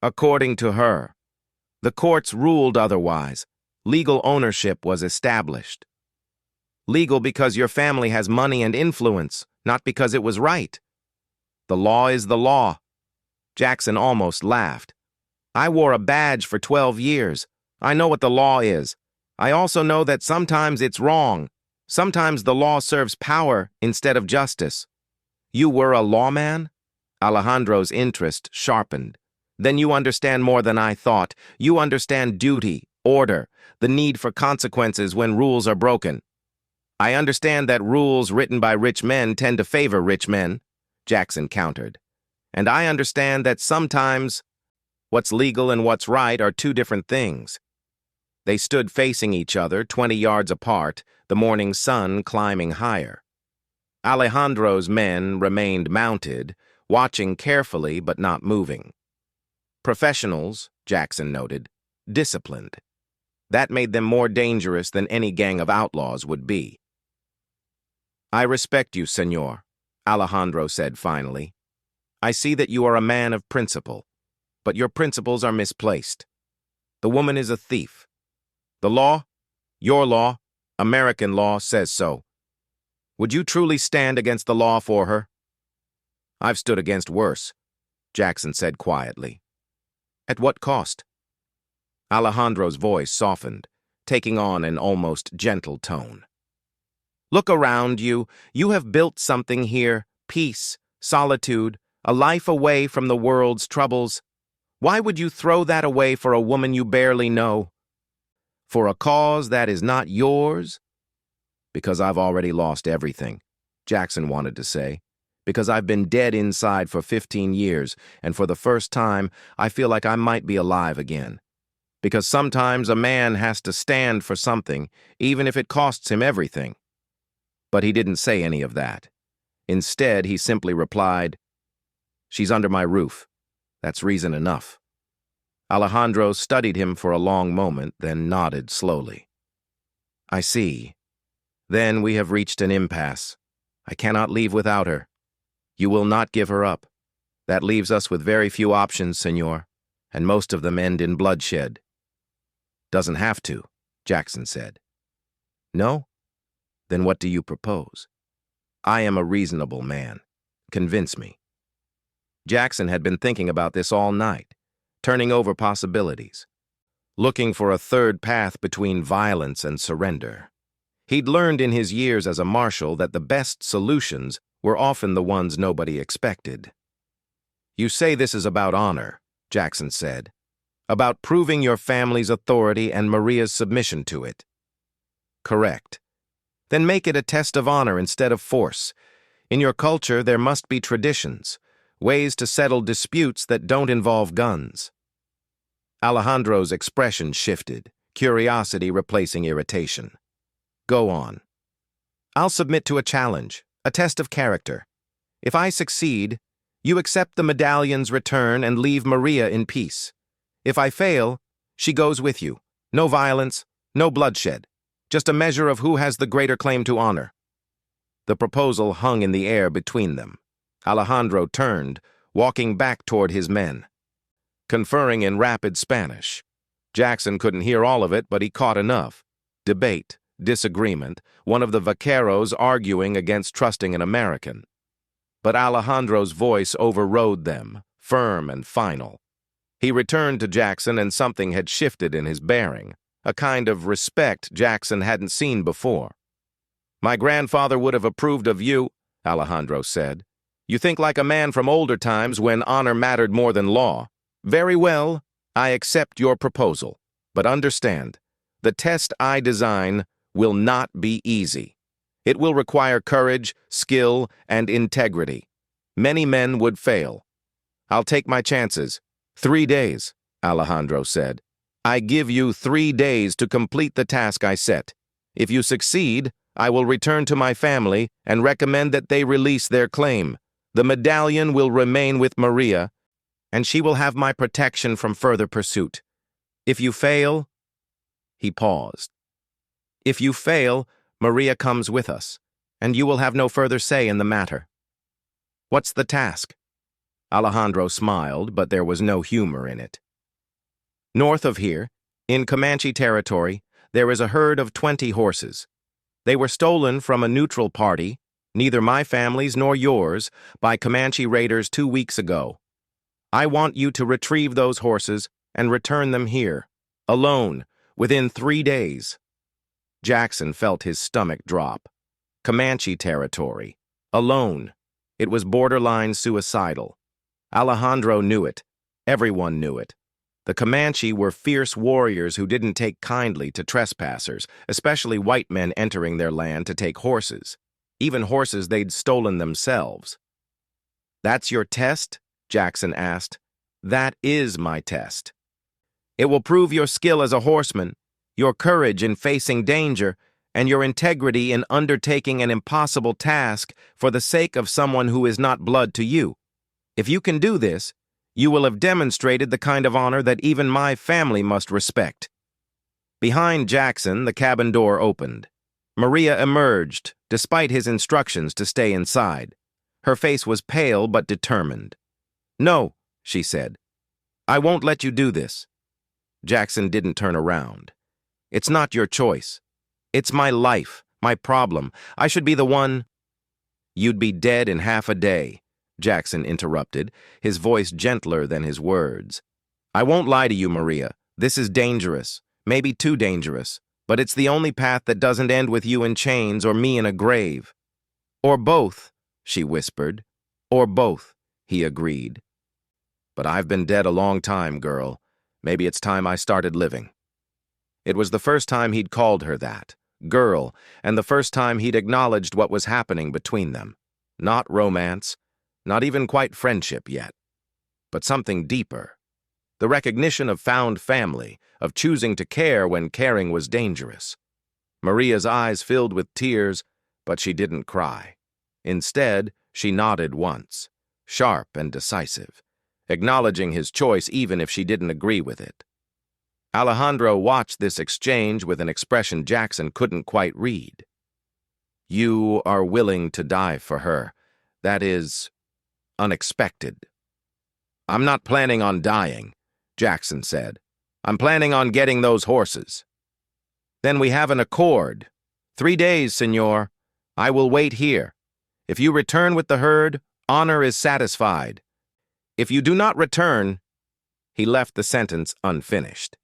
"According to her. The courts ruled otherwise. Legal ownership was established." "Legal because your family has money and influence, not because it was right. The law is the law." Jackson almost laughed. "I wore a badge for 12 years. I know what the law is. I also know that sometimes it's wrong. Sometimes the law serves power instead of justice." "You were a lawman?" Alejandro's interest sharpened. "Then you understand more than I thought. You understand duty, order, the need for consequences when rules are broken." "I understand that rules written by rich men tend to favor rich men," Jackson countered. "And I understand that sometimes what's legal and what's right are 2 different things." They stood facing each other, 20 yards apart, the morning sun climbing higher. Alejandro's men remained mounted, watching carefully but not moving. Professionals, Jackson noted, disciplined. That made them more dangerous than any gang of outlaws would be. "I respect you, senor," Alejandro said finally. "I see that you are a man of principle, but your principles are misplaced. The woman is a thief. The law, your law, American law says so. Would you truly stand against the law for her?" "I've stood against worse," Jackson said quietly. "At what cost?" Alejandro's voice softened, taking on an almost gentle tone. "Look around you. You have built something here, peace, solitude, a life away from the world's troubles. Why would you throw that away for a woman you barely know? For a cause that is not yours?" Because I've already lost everything, Jackson wanted to say. Because I've been dead inside for 15 years, and for the first time, I feel like I might be alive again. Because sometimes a man has to stand for something, even if it costs him everything. But he didn't say any of that. Instead, he simply replied, "She's under my roof. That's reason enough." Alejandro studied him for a long moment, then nodded slowly. "I see. Then we have reached an impasse. I cannot leave without her. You will not give her up. That leaves us with very few options, senor, and most of them end in bloodshed." "Doesn't have to," Jackson said. "No? Then what do you propose?" "I am a reasonable man. Convince me." Jackson had been thinking about this all night, turning over possibilities, looking for a third path between violence and surrender. He'd learned in his years as a marshal that the best solutions were often the ones nobody expected. "You say this is about honor," Jackson said. "About proving your family's authority and Maria's submission to it." "Correct. Then make it a test of honor instead of force. In your culture, there must be traditions, ways to settle disputes that don't involve guns." Alejandro's expression shifted, curiosity replacing irritation. "Go on." "I'll submit to a challenge, a test of character. If I succeed, you accept the medallion's return and leave Maria in peace. If I fail, she goes with you. No violence, no bloodshed. Just a measure of who has the greater claim to honor." The proposal hung in the air between them. Alejandro turned, walking back toward his men, conferring in rapid Spanish. Jackson couldn't hear all of it, but he caught enough. Debate, disagreement, one of the vaqueros arguing against trusting an American. But Alejandro's voice overrode them, firm and final. He returned to Jackson, and something had shifted in his bearing, a kind of respect Jackson hadn't seen before. "My grandfather would have approved of you," Alejandro said. "You think like a man from older times when honor mattered more than law. Very well, I accept your proposal. But understand, the test I design will not be easy. It will require courage, skill, and integrity. Many men would fail. I'll take my chances. 3 days, Alejandro said. I give you 3 days to complete the task I set. If you succeed, I will return to my family and recommend that they release their claim. The medallion will remain with Maria, and she will have my protection from further pursuit. If you fail..." He paused. "If you fail, Maria comes with us, and you will have no further say in the matter." "What's the task?" Alejandro smiled, but there was no humor in it. "North of here, in Comanche territory, there is a herd of 20 horses. They were stolen from a neutral party, neither my family's nor yours, by Comanche raiders 2 weeks ago. I want you to retrieve those horses and return them here, alone, within 3 days. Jackson felt his stomach drop. Comanche territory. Alone. It was borderline suicidal. Alejandro knew it. Everyone knew it. The Comanche were fierce warriors who didn't take kindly to trespassers, especially white men entering their land to take horses, even horses they'd stolen themselves. "That's your test?" Jackson asked. "That is my test. It will prove your skill as a horseman, your courage in facing danger, and your integrity in undertaking an impossible task for the sake of someone who is not blood to you. If you can do this, you will have demonstrated the kind of honor that even my family must respect." Behind Jackson, the cabin door opened. Maria emerged, despite his instructions to stay inside. Her face was pale but determined. "No," she said. "I won't let you do this." Jackson didn't turn around. "It's not your choice. It's my life, my problem. I should be the one—" "You'd be dead in half a day," Jackson interrupted, his voice gentler than his words. "I won't lie to you, Maria. This is dangerous, maybe too dangerous, but it's the only path that doesn't end with you in chains or me in a grave." "Or both," she whispered. "Or both," he agreed. "But I've been dead a long time, girl. Maybe it's time I started living." It was the first time he'd called her that, girl, and the first time he'd acknowledged what was happening between them. Not romance, not even quite friendship yet, but something deeper. The recognition of found family, of choosing to care when caring was dangerous. Maria's eyes filled with tears, but she didn't cry. Instead, she nodded once, sharp and decisive, acknowledging his choice even if she didn't agree with it. Alejandro watched this exchange with an expression Jackson couldn't quite read. "You are willing to die for her. That is unexpected." "I'm not planning on dying," Jackson said. "I'm planning on getting those horses." "Then we have an accord. 3 days, senor. I will wait here. If you return with the herd, honor is satisfied. If you do not return—" He left the sentence unfinished.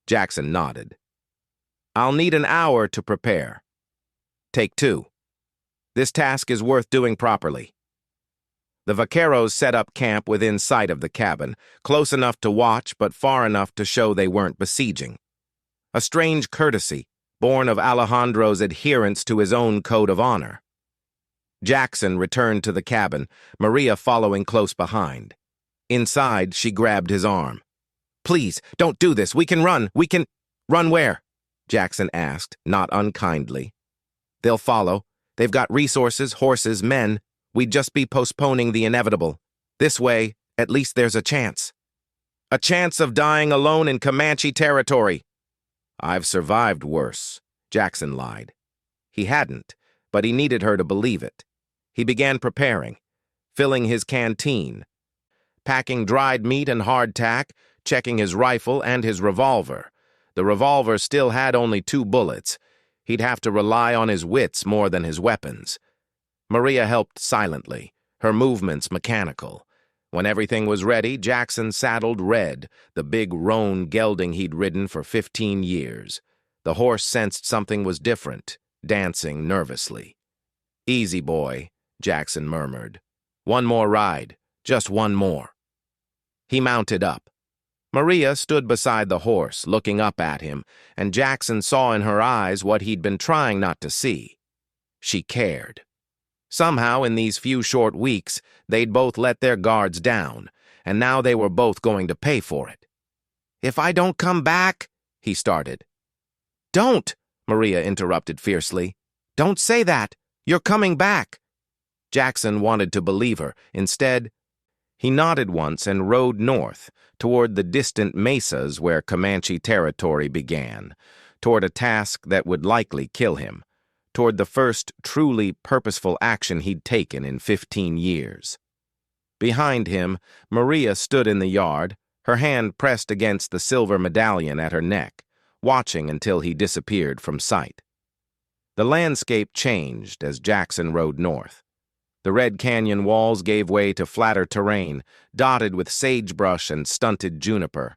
Jackson nodded. "I'll need an hour to prepare. Take 2. This task is worth doing properly." The vaqueros set up camp within sight of the cabin, close enough to watch but far enough to show they weren't besieging. A strange courtesy, born of Alejandro's adherence to his own code of honor. Jackson returned to the cabin, Maria following close behind. Inside, she grabbed his arm. "Please, don't do this. We can run. We can—" "Run where?" Jackson asked, not unkindly. "They'll follow. They've got resources, horses, men. We'd just be postponing the inevitable. This way, at least there's a chance." "A chance of dying alone in Comanche territory." "I've survived worse," Jackson lied. He hadn't, but he needed her to believe it. He began preparing, filling his canteen, packing dried meat and hardtack, checking his rifle and his revolver. The revolver still had only 2 bullets. He'd have to rely on his wits more than his weapons. Maria helped silently, her movements mechanical. When everything was ready, Jackson saddled Red, the big roan gelding he'd ridden for 15 years. The horse sensed something was different, dancing nervously. "Easy, boy," Jackson murmured. "One more ride, just one more." He mounted up. Maria stood beside the horse, looking up at him, and Jackson saw in her eyes what he'd been trying not to see. She cared. Somehow, in these few short weeks, they'd both let their guards down, and now they were both going to pay for it. "If I don't come back—" he started. "Don't!" Maria interrupted fiercely. "Don't say that! You're coming back!" Jackson wanted to believe her. Instead, he nodded once and rode north, toward the distant mesas where Comanche territory began, toward a task that would likely kill him, toward the first truly purposeful action he'd taken in 15 years. Behind him, Maria stood in the yard, her hand pressed against the silver medallion at her neck, watching until he disappeared from sight. The landscape changed as Jackson rode north. The Red Canyon walls gave way to flatter terrain, dotted with sagebrush and stunted juniper.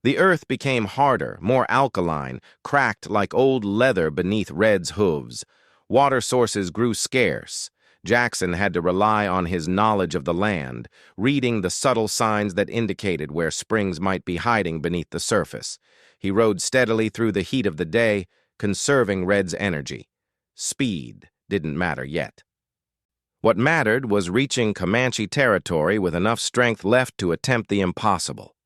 The earth became harder, more alkaline, cracked like old leather beneath Red's hooves. Water sources grew scarce. Jackson had to rely on his knowledge of the land, reading the subtle signs that indicated where springs might be hiding beneath the surface. He rode steadily through the heat of the day, conserving Red's energy. Speed didn't matter yet. What mattered was reaching Comanche territory with enough strength left to attempt the impossible.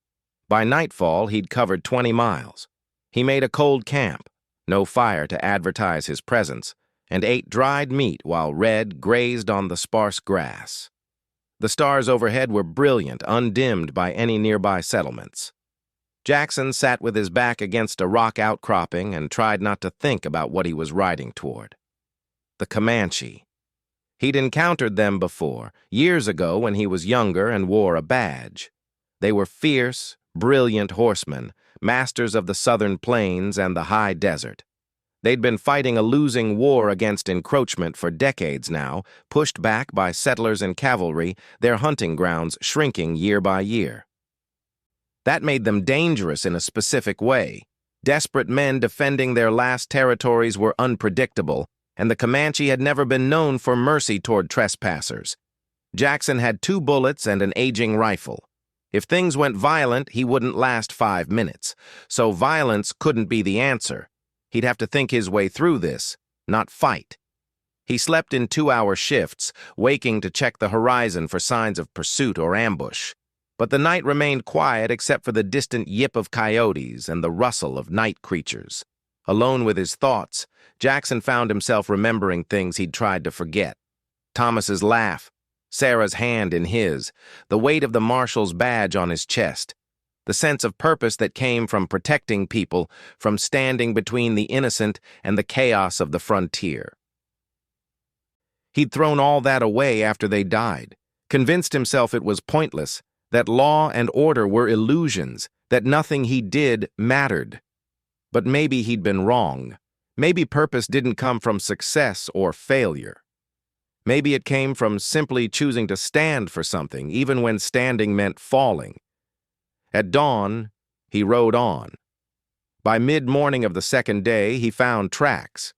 By nightfall, he'd covered 20 miles. He made a cold camp, no fire to advertise his presence, and ate dried meat while Red grazed on the sparse grass. The stars overhead were brilliant, undimmed by any nearby settlements. Jackson sat with his back against a rock outcropping and tried not to think about what he was riding toward. The Comanche. He'd encountered them before, years ago when he was younger and wore a badge. They were fierce, brilliant horsemen, masters of the southern plains and the high desert. They'd been fighting a losing war against encroachment for decades now, pushed back by settlers and cavalry, their hunting grounds shrinking year by year. That made them dangerous in a specific way. Desperate men defending their last territories were unpredictable, and the Comanche had never been known for mercy toward trespassers. Jackson had 2 bullets and an aging rifle. If things went violent, he wouldn't last 5 minutes, so violence couldn't be the answer. He'd have to think his way through this, not fight. He slept in 2-hour shifts, waking to check the horizon for signs of pursuit or ambush. But the night remained quiet except for the distant yip of coyotes and the rustle of night creatures. Alone with his thoughts, Jackson found himself remembering things he'd tried to forget. Thomas's laugh, Sarah's hand in his, the weight of the marshal's badge on his chest, the sense of purpose that came from protecting people, from standing between the innocent and the chaos of the frontier. He'd thrown all that away after they died, convinced himself it was pointless, that law and order were illusions, that nothing he did mattered. But maybe he'd been wrong. Maybe purpose didn't come from success or failure. Maybe it came from simply choosing to stand for something, even when standing meant falling. At dawn, he rode on. By mid-morning of the second day, he found tracks.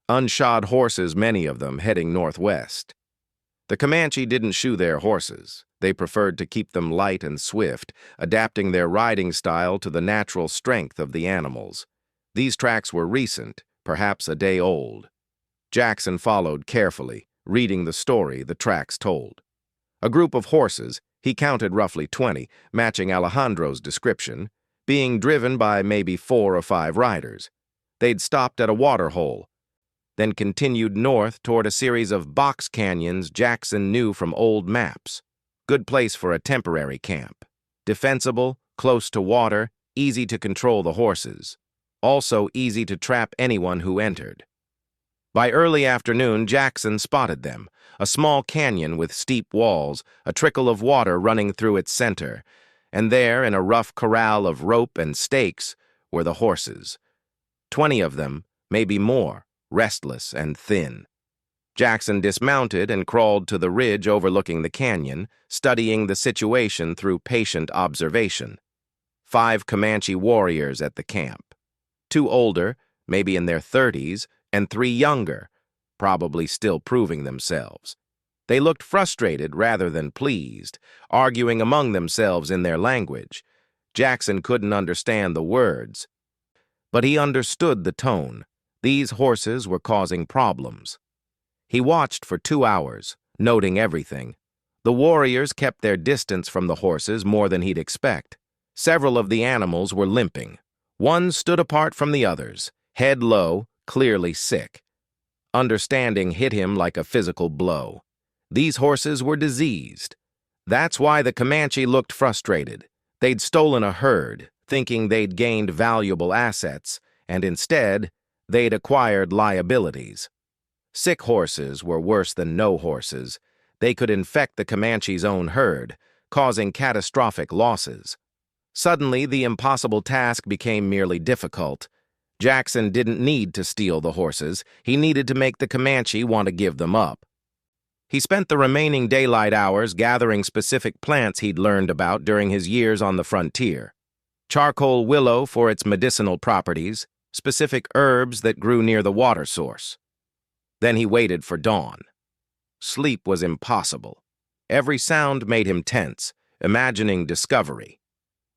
Unshod horses, many of them, heading northwest. The Comanche didn't shoe their horses. They preferred to keep them light and swift, adapting their riding style to the natural strength of the animals. These tracks were recent, perhaps a day old. Jackson followed carefully, reading the story the tracks told. A group of horses, he counted roughly 20, matching Alejandro's description, being driven by maybe 4 or 5 riders. They'd stopped at a water hole, then continued north toward a series of box canyons Jackson knew from old maps. Good place for a temporary camp. Defensible, close to water, easy to control the horses. Also easy to trap anyone who entered. By early afternoon, Jackson spotted them, a small canyon with steep walls, a trickle of water running through its center, and there, in a rough corral of rope and stakes, were the horses. 20 of them, maybe more, restless and thin. Jackson dismounted and crawled to the ridge overlooking the canyon, studying the situation through patient observation. 5 Comanche warriors at the camp. 2 older, maybe in their 30s, and 3 younger, probably still proving themselves. They looked frustrated rather than pleased, arguing among themselves in their language. Jackson couldn't understand the words, but he understood the tone. These horses were causing problems. He watched for 2 hours, noting everything. The warriors kept their distance from the horses more than he'd expect. Several of the animals were limping. One stood apart from the others, head low, clearly sick. Understanding hit him like a physical blow. These horses were diseased. That's why the Comanche looked frustrated. They'd stolen a herd, thinking they'd gained valuable assets, and instead, they'd acquired liabilities. Sick horses were worse than no horses. They could infect the Comanche's own herd, causing catastrophic losses. Suddenly, the impossible task became merely difficult. Jackson didn't need to steal the horses. He needed to make the Comanche want to give them up. He spent the remaining daylight hours gathering specific plants he'd learned about during his years on the frontier. Charcoal willow for its medicinal properties, specific herbs that grew near the water source. Then he waited for dawn. Sleep was impossible. Every sound made him tense, imagining discovery.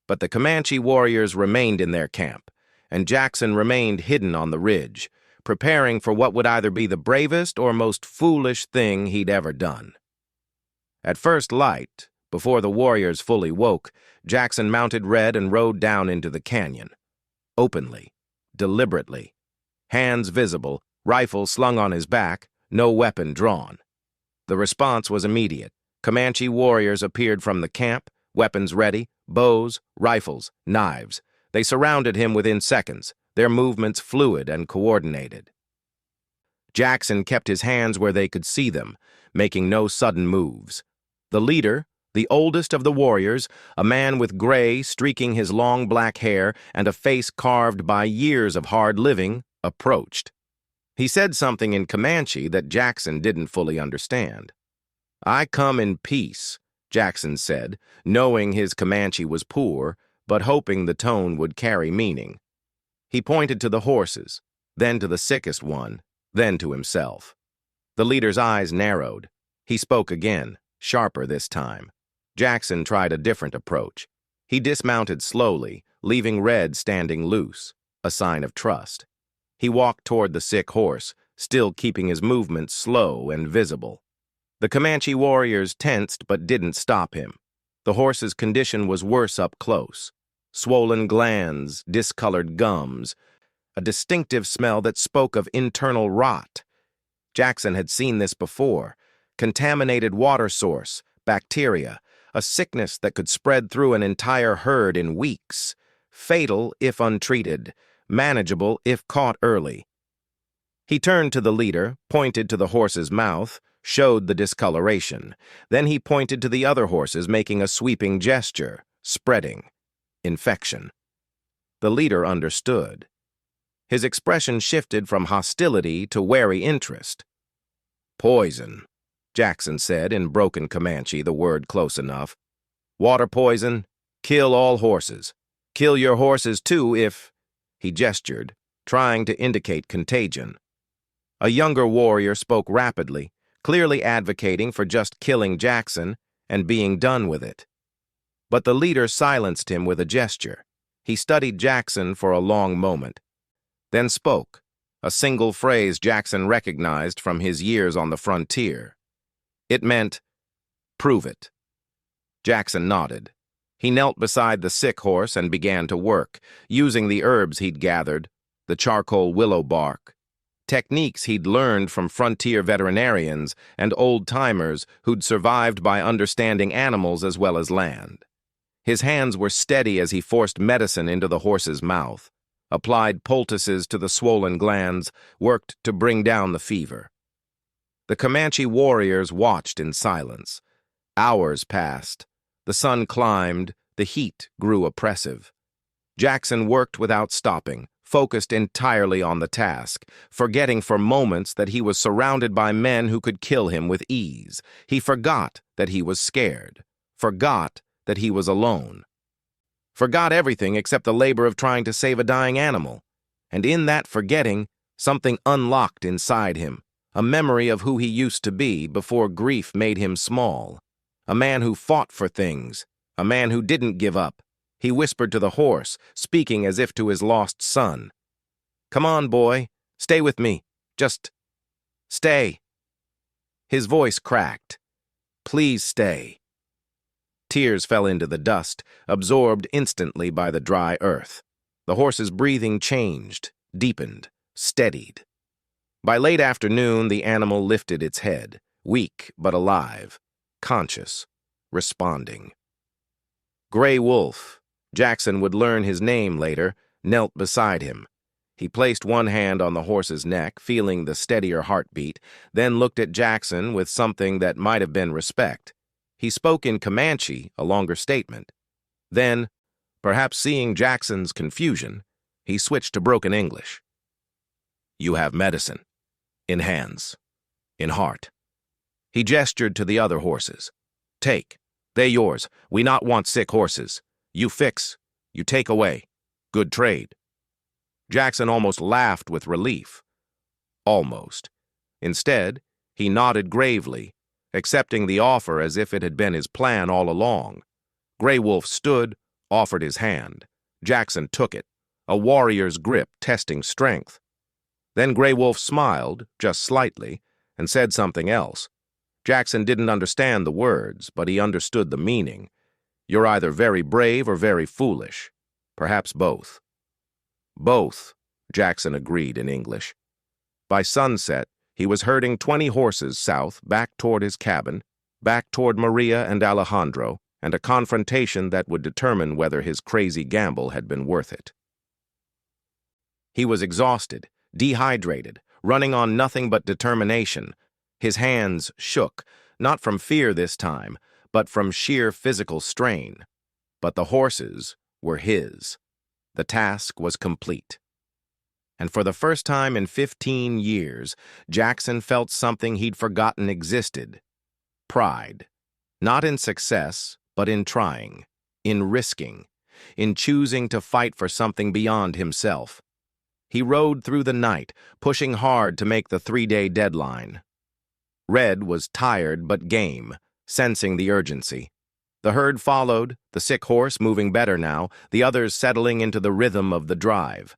But the Comanche warriors remained in their camp, and Jackson remained hidden on the ridge, preparing for what would either be the bravest or most foolish thing he'd ever done. At first light, before the warriors fully woke, Jackson mounted Red and rode down into the canyon. Openly, deliberately, hands visible, rifle slung on his back, no weapon drawn. The response was immediate. Comanche warriors appeared from the camp, weapons ready, bows, rifles, knives. They surrounded him within seconds, their movements fluid and coordinated. Jackson kept his hands where they could see them, making no sudden moves. The leader, the oldest of the warriors, a man with gray streaking his long black hair and a face carved by years of hard living, approached. He said something in Comanche that Jackson didn't fully understand. "I come in peace," Jackson said, knowing his Comanche was poor, but hoping the tone would carry meaning. He pointed to the horses, then to the sickest one, then to himself. The leader's eyes narrowed. He spoke again, sharper this time. Jackson tried a different approach. He dismounted slowly, leaving Red standing loose, a sign of trust. He walked toward the sick horse, still keeping his movements slow and visible. The Comanche warriors tensed but didn't stop him. The horse's condition was worse up close. Swollen glands, discolored gums, a distinctive smell that spoke of internal rot. Jackson had seen this before. Contaminated water source, bacteria, a sickness that could spread through an entire herd in weeks. Fatal if untreated, manageable if caught early. He turned to the leader, pointed to the horse's mouth, showed the discoloration. Then he pointed to the other horses, making a sweeping gesture, spreading. Infection. The leader understood. His expression shifted from hostility to wary interest. Poison, Jackson said in broken Comanche, the word close enough. Water poison, kill all horses. Kill your horses too if... He gestured, trying to indicate contagion. A younger warrior spoke rapidly, clearly advocating for just killing Jackson and being done with it. But the leader silenced him with a gesture. He studied Jackson for a long moment, then spoke, a single phrase Jackson recognized from his years on the frontier. It meant, "Prove it." Jackson nodded. He knelt beside the sick horse and began to work, using the herbs he'd gathered, the charcoal willow bark, techniques he'd learned from frontier veterinarians and old-timers who'd survived by understanding animals as well as land. His hands were steady as he forced medicine into the horse's mouth, applied poultices to the swollen glands, worked to bring down the fever. The Comanche warriors watched in silence. Hours passed. The sun climbed, the heat grew oppressive. Jackson worked without stopping, focused entirely on the task, forgetting for moments that he was surrounded by men who could kill him with ease. He forgot that he was scared, forgot that he was alone, forgot everything except the labor of trying to save a dying animal. And in that forgetting, something unlocked inside him, a memory of who he used to be before grief made him small. A man who fought for things, a man who didn't give up. He whispered to the horse, speaking as if to his lost son. "Come on, boy. Stay with me. Just stay." His voice cracked. "Please stay." Tears fell into the dust, absorbed instantly by the dry earth. The horse's breathing changed, deepened, steadied. By late afternoon, the animal lifted its head, weak but alive, conscious, responding. Gray Wolf, Jackson would learn his name later, knelt beside him. He placed one hand on the horse's neck, feeling the steadier heartbeat, then looked at Jackson with something that might have been respect. He spoke in Comanche, a longer statement. Then, perhaps seeing Jackson's confusion, he switched to broken English. "You have medicine. In hands. In heart." He gestured to the other horses. "Take. They yours. We not want sick horses. You fix. You take away. Good trade." Jackson almost laughed with relief. Almost. Instead, he nodded gravely, accepting the offer as if it had been his plan all along. Gray Wolf stood, offered his hand. Jackson took it, a warrior's grip testing strength. Then Gray Wolf smiled, just slightly, and said something else. Jackson didn't understand the words, but he understood the meaning. You're either very brave or very foolish. Perhaps both. Both, Jackson agreed in English. By sunset, he was herding 20 horses south, back toward his cabin, back toward Maria and Alejandro, and a confrontation that would determine whether his crazy gamble had been worth it. He was exhausted, dehydrated, running on nothing but determination. His hands shook, not from fear this time, but from sheer physical strain. But the horses were his. The task was complete. And for the first time in 15 years, Jackson felt something he'd forgotten existed. Pride. Not in success, but in trying, in risking, in choosing to fight for something beyond himself. He rode through the night, pushing hard to make the 3-day deadline. Red was tired but game, sensing the urgency. The herd followed, the sick horse moving better now, the others settling into the rhythm of the drive.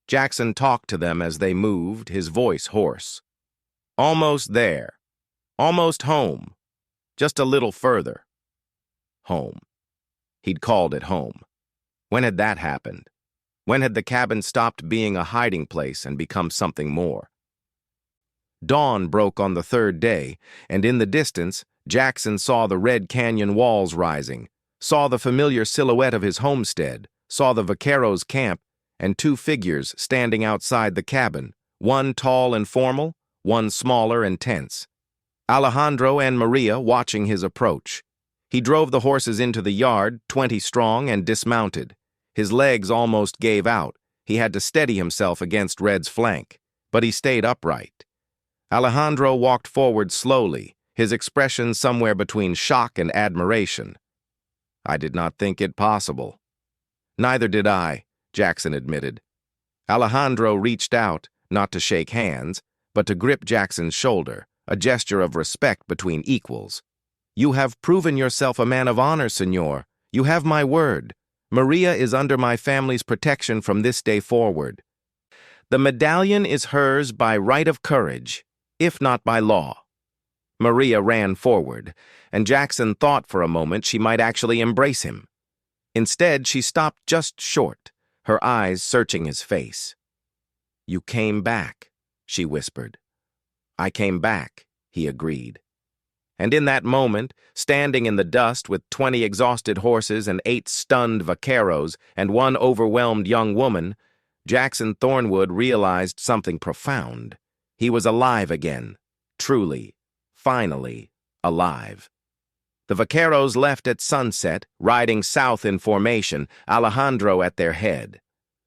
Jackson talked to them as they moved, his voice hoarse. Almost there. Almost home. Just a little further. Home. He'd called it home. When had that happened? When had the cabin stopped being a hiding place and become something more? Dawn broke on the third day, and in the distance, Jackson saw the red canyon walls rising, saw the familiar silhouette of his homestead, saw the vaqueros' camp, and two figures standing outside the cabin, one tall and formal, one smaller and tense. Alejandro and Maria watching his approach. He drove the horses into the yard, 20 strong, and dismounted. His legs almost gave out. He had to steady himself against Red's flank, but he stayed upright. Alejandro walked forward slowly, his expression somewhere between shock and admiration. "I did not think it possible." "Neither did I," Jackson admitted. Alejandro reached out, not to shake hands, but to grip Jackson's shoulder, a gesture of respect between equals. "You have proven yourself a man of honor, senor. You have my word. Maria is under my family's protection from this day forward. The medallion is hers by right of courage, if not by law." Maria ran forward, and Jackson thought for a moment she might actually embrace him. Instead, she stopped just short, her eyes searching his face. "You came back," she whispered. "I came back," he agreed. And in that moment, standing in the dust with 20 exhausted horses and 8 stunned vaqueros and 1 overwhelmed young woman, Jackson Thornwood realized something profound. He was alive again, truly, finally alive. The vaqueros left at sunset, riding south in formation, Alejandro at their head.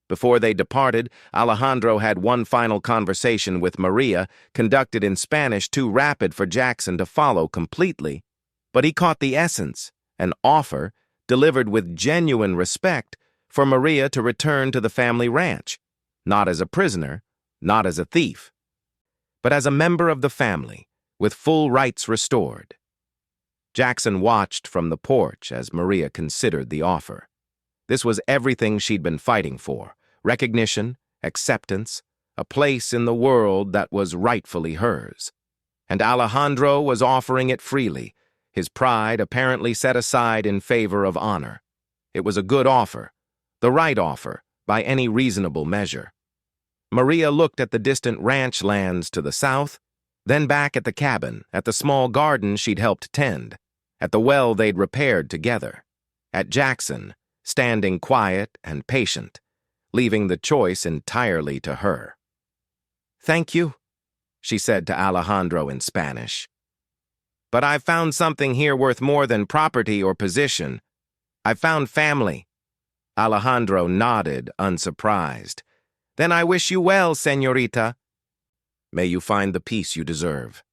Before they departed, Alejandro had one final conversation with Maria, conducted in Spanish too rapid for Jackson to follow completely. But he caught the essence, an offer, delivered with genuine respect, for Maria to return to the family ranch, not as a prisoner, not as a thief, but as a member of the family, with full rights restored. Jackson watched from the porch as Maria considered the offer. This was everything she'd been fighting for: recognition, acceptance, a place in the world that was rightfully hers. And Alejandro was offering it freely, his pride apparently set aside in favor of honor. It was a good offer, the right offer, by any reasonable measure. Maria looked at the distant ranch lands to the south, then back at the cabin, at the small garden she'd helped tend, at the well they'd repaired together, at Jackson, standing quiet and patient, leaving the choice entirely to her. "Thank you," she said to Alejandro in Spanish. "But I've found something here worth more than property or position. I've found family." Alejandro nodded, unsurprised. "Then I wish you well, señorita." "May you find the peace you deserve."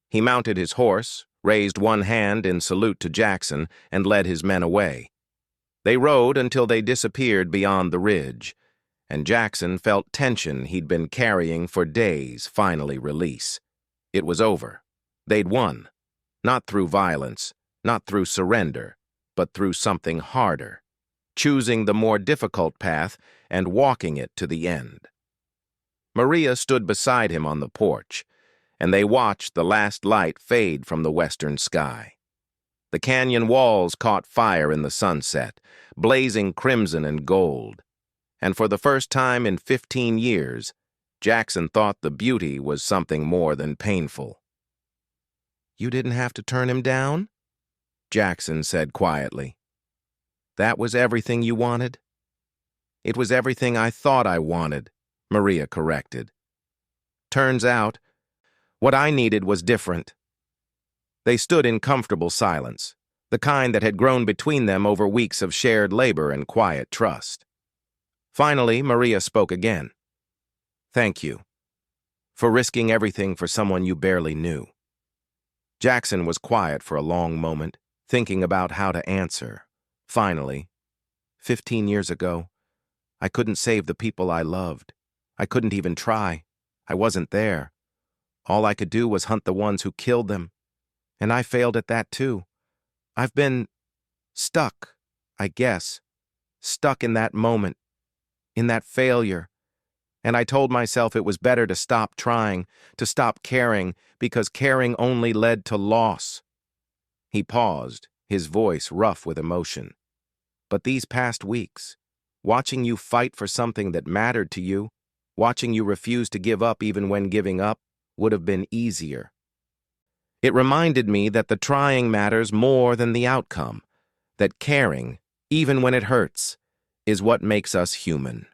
He mounted his horse, raised one hand in salute to Jackson, and led his men away. They rode until they disappeared beyond the ridge, and Jackson felt tension he'd been carrying for days finally release. It was over. They'd won. Not through violence, not through surrender, but through something harder, choosing the more difficult path and walking it to the end. Maria stood beside him on the porch, and they watched the last light fade from the western sky. The canyon walls caught fire in the sunset, blazing crimson and gold. And for the first time in 15 years, Jackson thought the beauty was something more than painful. "You didn't have to turn him down?" Jackson said quietly. "That was everything you wanted?" "It was everything I thought I wanted," Maria corrected. "Turns out, what I needed was different." They stood in comfortable silence, the kind that had grown between them over weeks of shared labor and quiet trust. Finally, Maria spoke again. "Thank you for risking everything for someone you barely knew." Jackson was quiet for a long moment, thinking about how to answer. Finally, 15 years ago, I couldn't save the people I loved. I couldn't even try. I wasn't there. All I could do was hunt the ones who killed them. And I failed at that too. I've been stuck, I guess. Stuck in that moment, in that failure, And I told myself it was better to stop trying, to stop caring, because caring only led to loss. He paused, his voice rough with emotion. But these past weeks, watching you fight for something that mattered to you, watching you refuse to give up even when giving up, would have been easier. It reminded me that the trying matters more than the outcome, that caring, even when it hurts, is what makes us human.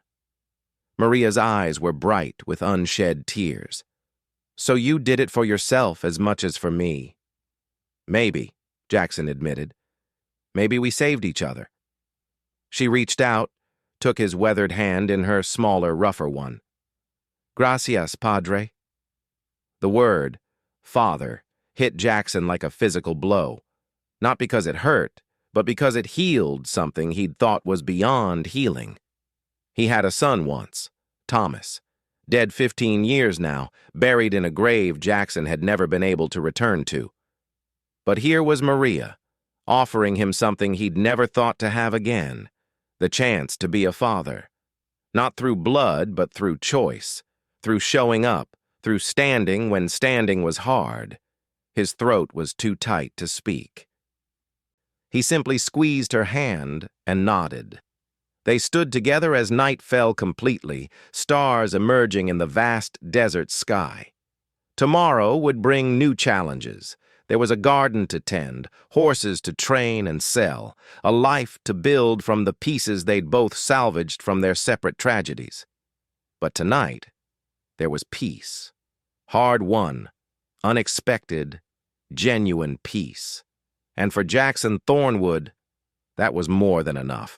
Maria's eyes were bright with unshed tears. So you did it for yourself as much as for me. Maybe, Jackson admitted. Maybe we saved each other. She reached out, took his weathered hand in her smaller, rougher one. Gracias, padre. The word, father, hit Jackson like a physical blow. Not because it hurt, but because it healed something he'd thought was beyond healing. He had a son once, Thomas, dead 15 years now, buried in a grave Jackson had never been able to return to. But here was Maria, offering him something he'd never thought to have again, the chance to be a father. Not through blood, but through choice, through showing up, through standing when standing was hard. His throat was too tight to speak. He simply squeezed her hand and nodded. They stood together as night fell completely, stars emerging in the vast desert sky. Tomorrow would bring new challenges. There was a garden to tend, horses to train and sell, a life to build from the pieces they'd both salvaged from their separate tragedies. But tonight, there was peace. Hard-won, unexpected, genuine peace. And for Jackson Thornwood, that was more than enough.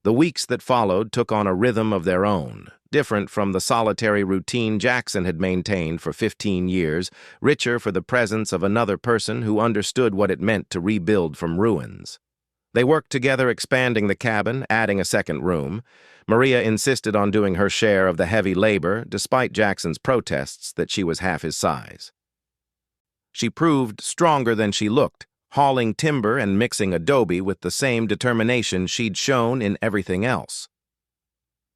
The weeks that followed took on a rhythm of their own, different from the solitary routine Jackson had maintained for 15 years, richer for the presence of another person who understood what it meant to rebuild from ruins. They worked together expanding the cabin, adding a second room. Maria insisted on doing her share of the heavy labor, despite Jackson's protests that she was half his size. She proved stronger than she looked, hauling timber and mixing adobe with the same determination she'd shown in everything else.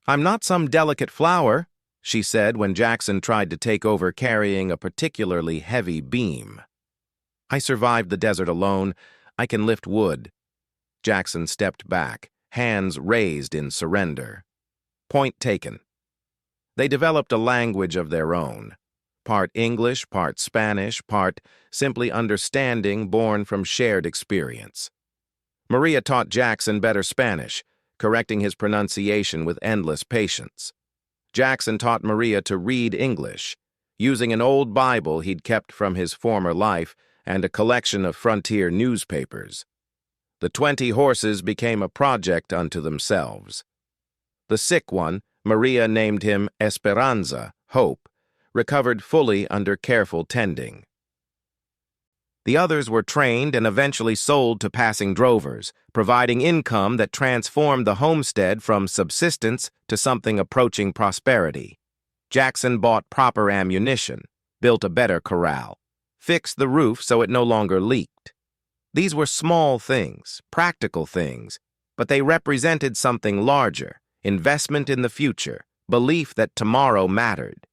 "I'm not some delicate flower," she said when Jackson tried to take over carrying a particularly heavy beam. "I survived the desert alone. I can lift wood." Jackson stepped back, hands raised in surrender. Point taken. They developed a language of their own. Part English, part Spanish, part simply understanding born from shared experience. Maria taught Jackson better Spanish, correcting his pronunciation with endless patience. Jackson taught Maria to read English, using an old Bible he'd kept from his former life and a collection of frontier newspapers. The 20 horses became a project unto themselves. The sick one, Maria named him Esperanza, Hope, recovered fully under careful tending. The others were trained and eventually sold to passing drovers, providing income that transformed the homestead from subsistence to something approaching prosperity. Jackson bought proper ammunition, built a better corral, fixed the roof so it no longer leaked. These were small things, practical things, but they represented something larger, investment in the future, belief that tomorrow mattered.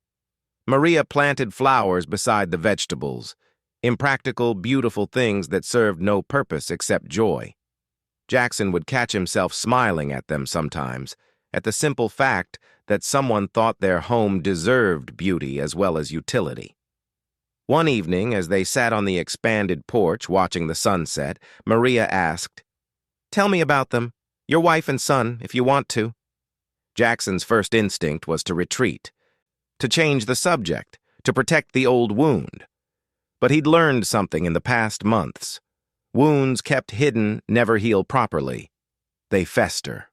Maria planted flowers beside the vegetables, impractical, beautiful things that served no purpose except joy. Jackson would catch himself smiling at them sometimes, at the simple fact that someone thought their home deserved beauty as well as utility. One evening, as they sat on the expanded porch watching the sunset, Maria asked, "Tell me about them, your wife and son, if you want to." Jackson's first instinct was to retreat, to change the subject, to protect the old wound. But he'd learned something in the past months. Wounds kept hidden never heal properly. They fester.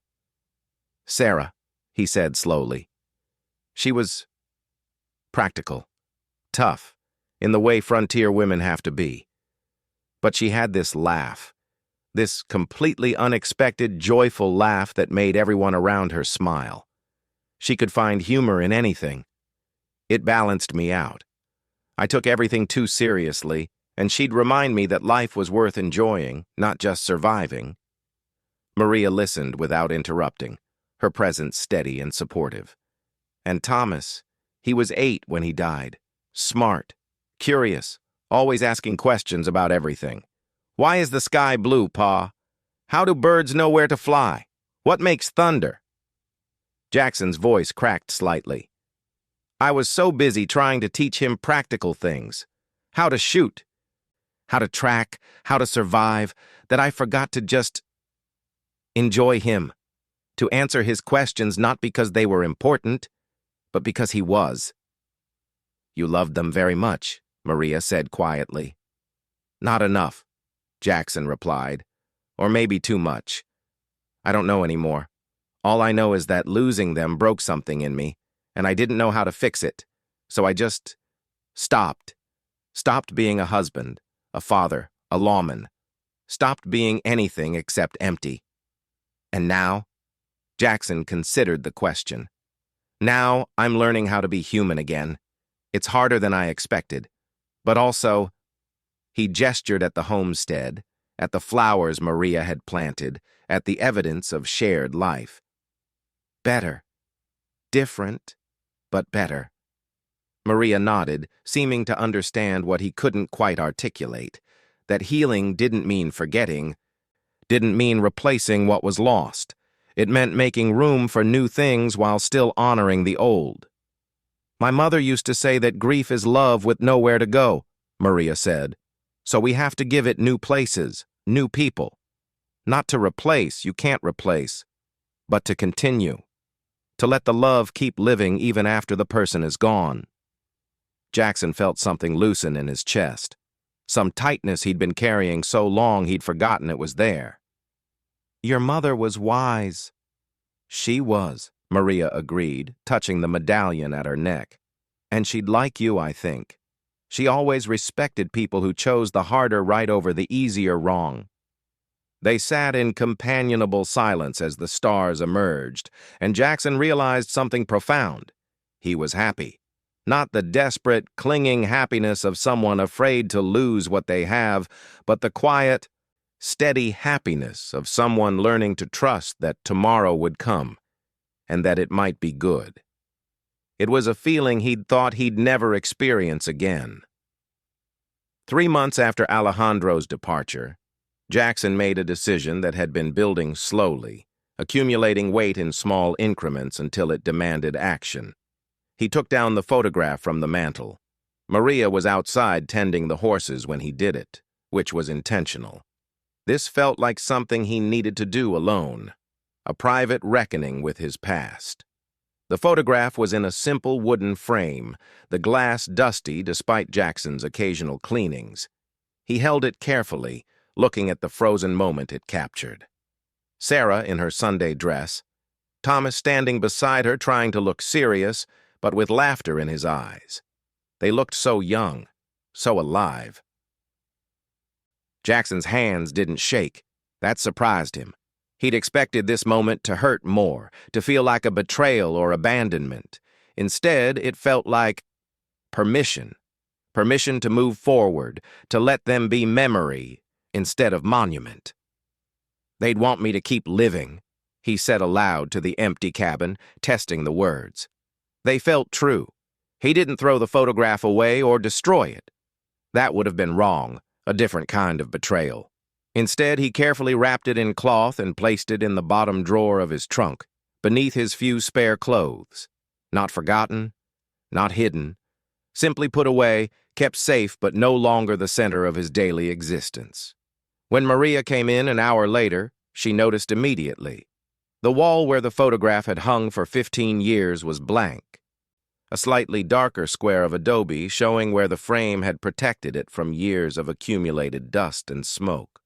"Sarah," he said slowly. She was practical, tough, in the way frontier women have to be. But she had this laugh, this completely unexpected, joyful laugh that made everyone around her smile. She could find humor in anything. It balanced me out. I took everything too seriously, and she'd remind me that life was worth enjoying, not just surviving. Maria listened without interrupting, her presence steady and supportive. And Thomas, he was 8 when he died. Smart, curious, always asking questions about everything. Why is the sky blue, Pa? How do birds know where to fly? What makes thunder? Jackson's voice cracked slightly. I was so busy trying to teach him practical things. How to shoot, how to track, how to survive, that I forgot to just enjoy him, to answer his questions not because they were important, but because he was. You loved them very much, Maria said quietly. Not enough, Jackson replied, or maybe too much. I don't know anymore. All I know is that losing them broke something in me, and I didn't know how to fix it, so I just stopped. Stopped being a husband, a father, a lawman. Stopped being anything except empty. And now? Jackson considered the question. Now I'm learning how to be human again. It's harder than I expected. But also, he gestured at the homestead, at the flowers Maria had planted, at the evidence of shared life. Better. Different, but better. Maria nodded, seeming to understand what he couldn't quite articulate, that healing didn't mean forgetting, didn't mean replacing what was lost. It meant making room for new things while still honoring the old. My mother used to say that grief is love with nowhere to go, Maria said. So we have to give it new places, new people. Not to replace, you can't replace, but to continue. To let the love keep living even after the person is gone. Jackson felt something loosen in his chest. Some tightness he'd been carrying so long he'd forgotten it was there. Your mother was wise. She was, Maria agreed, touching the medallion at her neck. And she'd like you, I think. She always respected people who chose the harder right over the easier wrong. They sat in companionable silence as the stars emerged, and Jackson realized something profound. He was happy. Not the desperate, clinging happiness of someone afraid to lose what they have, but the quiet, steady happiness of someone learning to trust that tomorrow would come, and that it might be good. It was a feeling he'd thought he'd never experience again. 3 months after Alejandro's departure, Jackson made a decision that had been building slowly, accumulating weight in small increments until it demanded action. He took down the photograph from the mantel. Maria was outside tending the horses when he did it, which was intentional. This felt like something he needed to do alone, a private reckoning with his past. The photograph was in a simple wooden frame, the glass dusty despite Jackson's occasional cleanings. He held it carefully, looking at the frozen moment it captured. Sarah in her Sunday dress, Thomas standing beside her trying to look serious, but with laughter in his eyes. They looked so young, so alive. Jackson's hands didn't shake. That surprised him. He'd expected this moment to hurt more, to feel like a betrayal or abandonment. Instead, it felt like permission. Permission to move forward, to let them be memory instead of monument. They'd want me to keep living, he said aloud to the empty cabin, testing the words. They felt true. He didn't throw the photograph away or destroy it. That would have been wrong, a different kind of betrayal. Instead, he carefully wrapped it in cloth and placed it in the bottom drawer of his trunk, beneath his few spare clothes. Not forgotten, not hidden, simply put away, kept safe but no longer the center of his daily existence. When Maria came in an hour later, she noticed immediately. The wall where the photograph had hung for 15 years was blank. A slightly darker square of adobe showing where the frame had protected it from years of accumulated dust and smoke.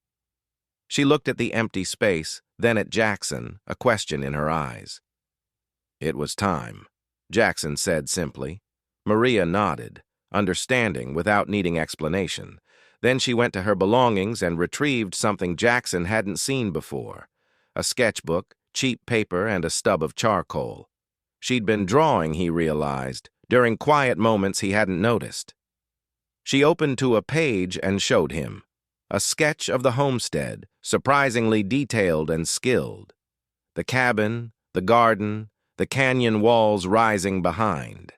She looked at the empty space, then at Jackson, a question in her eyes. It was time, Jackson said simply. Maria nodded, understanding without needing explanation. Then she went to her belongings and retrieved something Jackson hadn't seen before. A sketchbook, cheap paper, and a stub of charcoal. She'd been drawing, he realized, during quiet moments he hadn't noticed. She opened to a page and showed him. A sketch of the homestead, surprisingly detailed and skilled. The cabin, the garden, the canyon walls rising behind.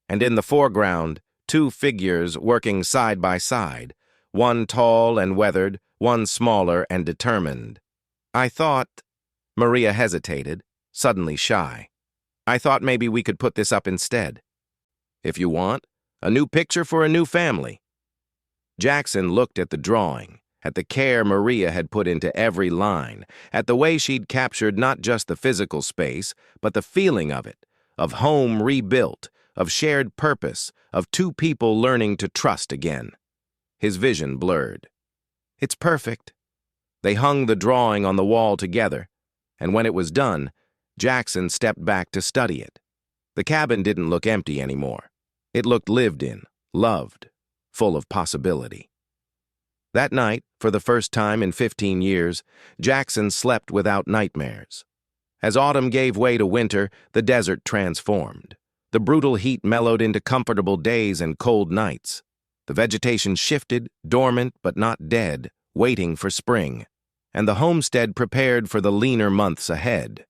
And in the foreground, two figures working side by side, one tall and weathered, one smaller and determined. I thought, Maria hesitated, suddenly shy. I thought maybe we could put this up instead. If you want, a new picture for a new family. Jackson looked at the drawing, at the care Maria had put into every line, at the way she'd captured not just the physical space, but the feeling of it, of home rebuilt, of shared purpose, of two people learning to trust again. His vision blurred. It's perfect. They hung the drawing on the wall together, and when it was done, Jackson stepped back to study it. The cabin didn't look empty anymore. It looked lived in, loved, full of possibility. That night, for the first time in 15 years, Jackson slept without nightmares. As autumn gave way to winter, the desert transformed. The brutal heat mellowed into comfortable days and cold nights. The vegetation shifted, dormant but not dead, waiting for spring, and the homestead prepared for the leaner months ahead.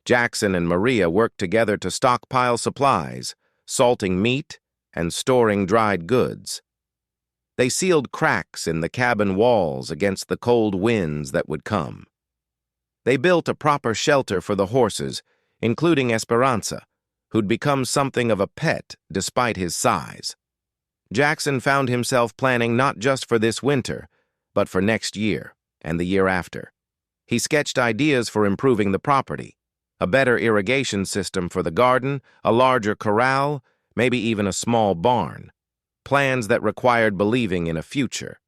Jackson and Maria worked together to stockpile supplies, salting meat and storing dried goods. They sealed cracks in the cabin walls against the cold winds that would come. They built a proper shelter for the horses, including Esperanza, who'd become something of a pet despite his size. Jackson found himself planning not just for this winter, but for next year and the year after. He sketched ideas for improving the property, a better irrigation system for the garden, a larger corral, maybe even a small barn. Plans that required believing in a future.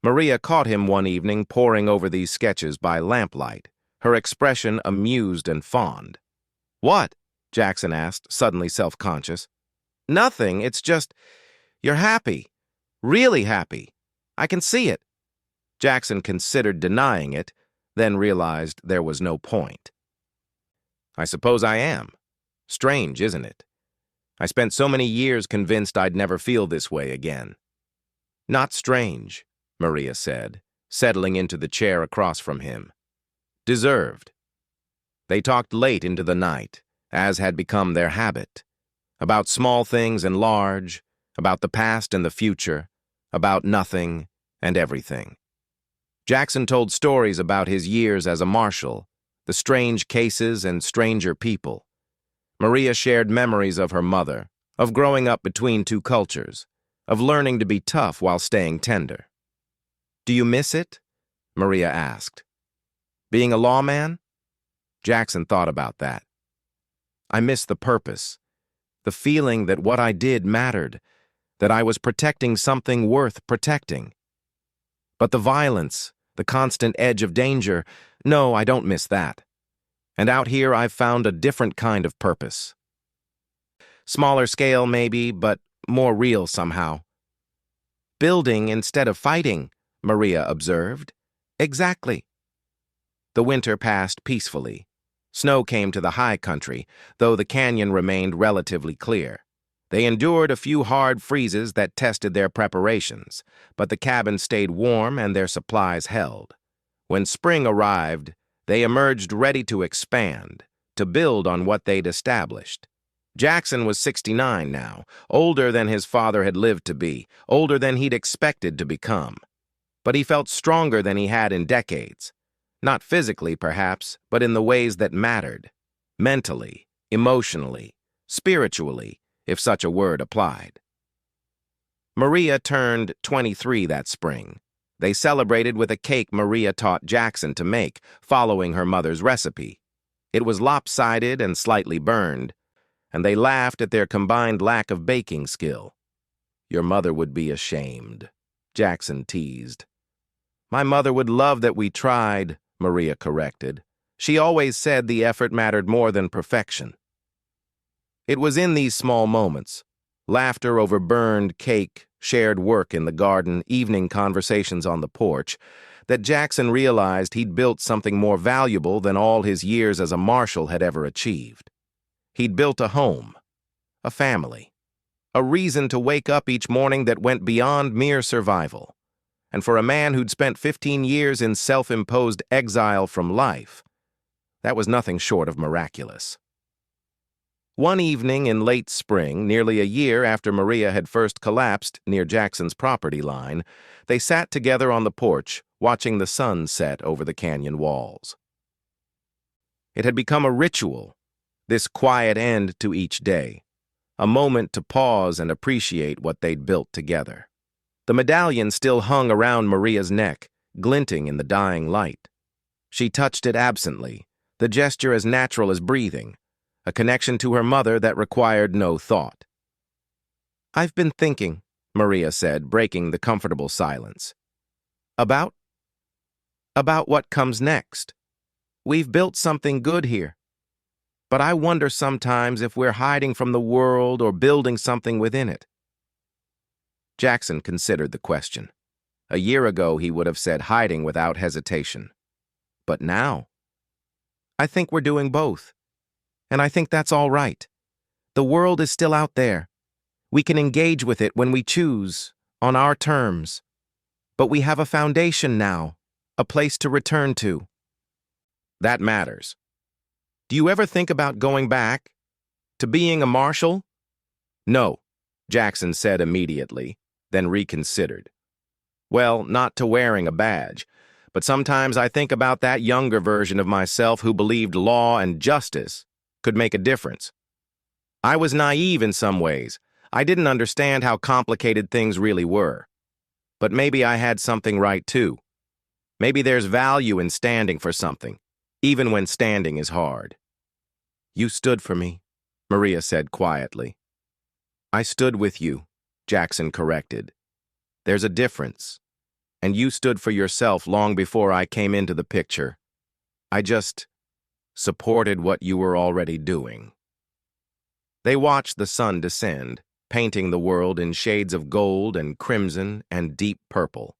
Maria caught him one evening poring over these sketches by lamplight, her expression amused and fond. "What?" Jackson asked, suddenly self-conscious. "Nothing, it's just, you're happy. Really happy. I can see it." Jackson considered denying it, then realized there was no point. "I suppose I am. Strange, isn't it? I spent so many years convinced I'd never feel this way again." "Not strange," Maria said, settling into the chair across from him. "Deserved." They talked late into the night, as had become their habit, about small things and large, about the past and the future, about nothing and everything. Jackson told stories about his years as a marshal, the strange cases and stranger people. Maria shared memories of her mother, of growing up between two cultures, of learning to be tough while staying tender. "Do you miss it?" Maria asked. "Being a lawman?" Jackson thought about that. "I miss the purpose, the feeling that what I did mattered, that I was protecting something worth protecting. But the violence, the constant edge of danger, no, I don't miss that. And out here I've found a different kind of purpose. Smaller scale maybe, but more real somehow." "Building instead of fighting," Maria observed. "Exactly." The winter passed peacefully. Snow came to the high country, though the canyon remained relatively clear. They endured a few hard freezes that tested their preparations, but the cabin stayed warm and their supplies held. When spring arrived, they emerged ready to expand, to build on what they'd established. Jackson was 69 now, older than his father had lived to be, older than he'd expected to become. But he felt stronger than he had in decades. Not physically, perhaps, but in the ways that mattered. Mentally, emotionally, spiritually, if such a word applied. Maria turned 23 that spring. They celebrated with a cake Maria taught Jackson to make, following her mother's recipe. It was lopsided and slightly burned, and they laughed at their combined lack of baking skill. "Your mother would be ashamed," Jackson teased. "My mother would love that we tried," Maria corrected. "She always said the effort mattered more than perfection." It was in these small moments, laughter over burned cake, shared work in the garden, evening conversations on the porch, that Jackson realized he'd built something more valuable than all his years as a marshal had ever achieved. He'd built a home, a family, a reason to wake up each morning that went beyond mere survival. And for a man who'd spent 15 years in self-imposed exile from life, That was nothing short of miraculous. One evening in late spring, nearly a year after Maria had first collapsed near Jackson's property line, they sat together on the porch, watching the sun set over the canyon walls. It had become a ritual, this quiet end to each day, a moment to pause and appreciate what they'd built together. The medallion still hung around Maria's neck, glinting in the dying light. She touched it absently, the gesture as natural as breathing, a connection to her mother that required no thought. "I've been thinking," Maria said, breaking the comfortable silence. About what comes next. We've built something good here. But I wonder sometimes if we're hiding from the world or building something within it." Jackson considered the question. A year ago, he would have said hiding without hesitation. But now, "I think we're doing both. And I think that's all right. The world is still out there. We can engage with it when we choose, on our terms. But we have a foundation now, a place to return to." That matters. "Do you ever think about going back? To being a marshal?" "No," Jackson said immediately, then reconsidered. "Well, not to wearing a badge, but sometimes I think about that younger version of myself who believed law and justice could make a difference. I was naive in some ways. I didn't understand how complicated things really were. But maybe I had something right too. Maybe there's value in standing for something, even when standing is hard." "You stood for me," Maria said quietly. "I stood with you," Jackson corrected. "There's a difference. And you stood for yourself long before I came into the picture. I just supported what you were already doing." They watched the sun descend, painting the world in shades of gold and crimson and deep purple.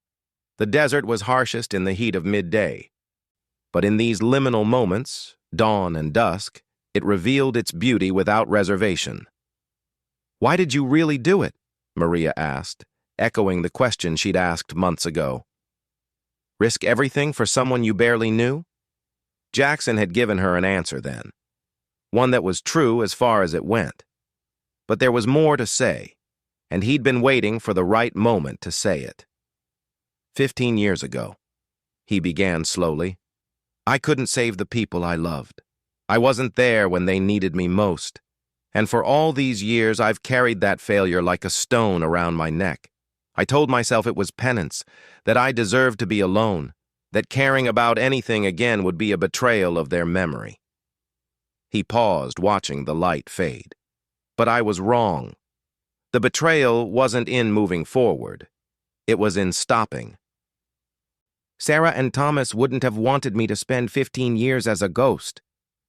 The desert was harshest in the heat of midday. But in these liminal moments, dawn and dusk, it revealed its beauty without reservation. "Why did you really do it?" Maria asked, echoing the question she'd asked months ago. "Risk everything for someone you barely knew?" Jackson had given her an answer then, one that was true as far as it went. But there was more to say, and he'd been waiting for the right moment to say it. 15 years ago, he began slowly, I couldn't save the people I loved. I wasn't there when they needed me most. And for all these years, I've carried that failure like a stone around my neck. I told myself it was penance, that I deserved to be alone, that caring about anything again would be a betrayal of their memory. He paused, watching the light fade. But I was wrong. The betrayal wasn't in moving forward. It was in stopping. Sarah and Thomas wouldn't have wanted me to spend 15 years as a ghost.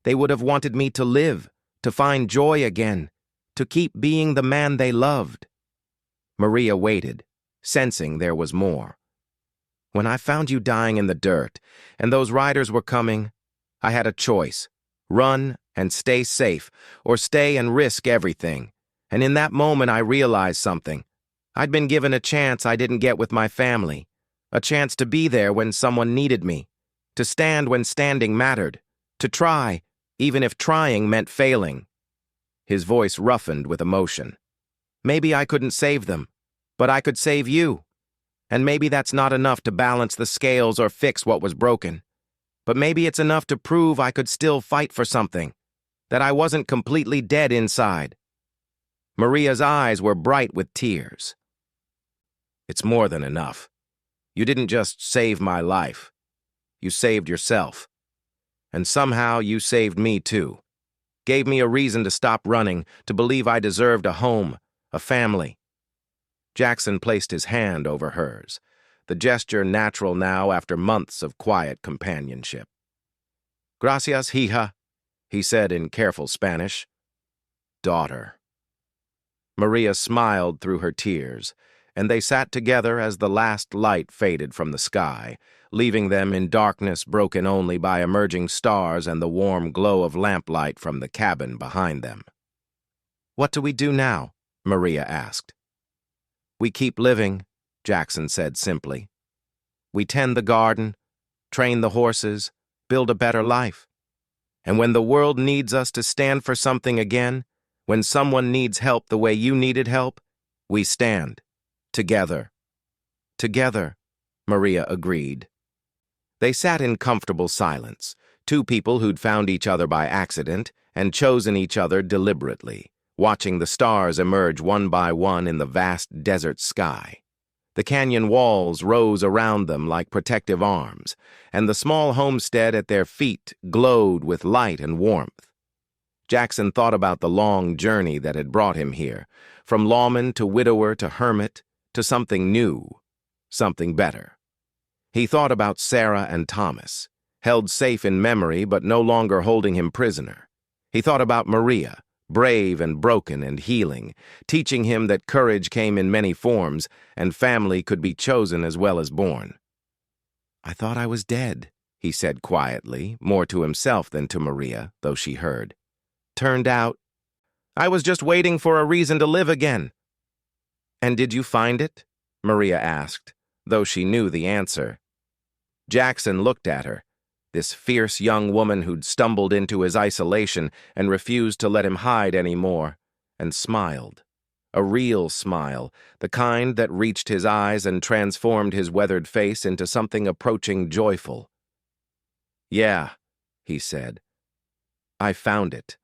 They would have wanted me to live, to find joy again, to keep being the man they loved. Maria waited, sensing there was more. When I found you dying in the dirt, and those riders were coming, I had a choice. Run and stay safe, or stay and risk everything. And in that moment I realized something. I'd been given a chance I didn't get with my family. A chance to be there when someone needed me. To stand when standing mattered. To try, even if trying meant failing. His voice roughened with emotion. Maybe I couldn't save them, but I could save you. And maybe that's not enough to balance the scales or fix what was broken. But maybe it's enough to prove I could still fight for something, that I wasn't completely dead inside. Maria's eyes were bright with tears. It's more than enough. You didn't just save my life. You saved yourself. And somehow you saved me too. Gave me a reason to stop running, to believe I deserved a home, a family. Jackson placed his hand over hers, the gesture natural now after months of quiet companionship. Gracias, hija, he said in careful Spanish. Daughter. Maria smiled through her tears, and they sat together as the last light faded from the sky, leaving them in darkness broken only by emerging stars and the warm glow of lamplight from the cabin behind them. What do we do now? Maria asked. We keep living, Jackson said simply. We tend the garden, train the horses, build a better life. And when the world needs us to stand for something again, when someone needs help the way you needed help, we stand. Together. Together, Maria agreed. They sat in comfortable silence, two people who'd found each other by accident and chosen each other deliberately, watching the stars emerge one by one in the vast desert sky. The canyon walls rose around them like protective arms, and the small homestead at their feet glowed with light and warmth. Jackson thought about the long journey that had brought him here, from lawman to widower to hermit to something new, something better. He thought about Sarah and Thomas, held safe in memory but no longer holding him prisoner. He thought about Maria, brave and broken and healing, teaching him that courage came in many forms and family could be chosen as well as born. "I thought I was dead," he said quietly, more to himself than to Maria, though she heard. "Turned out, I was just waiting for a reason to live again." "And did you find it?" Maria asked, though she knew the answer. Jackson looked at her, this fierce young woman who'd stumbled into his isolation and refused to let him hide any more, and smiled. A real smile, the kind that reached his eyes and transformed his weathered face into something approaching joyful. "Yeah," he said. "I found it."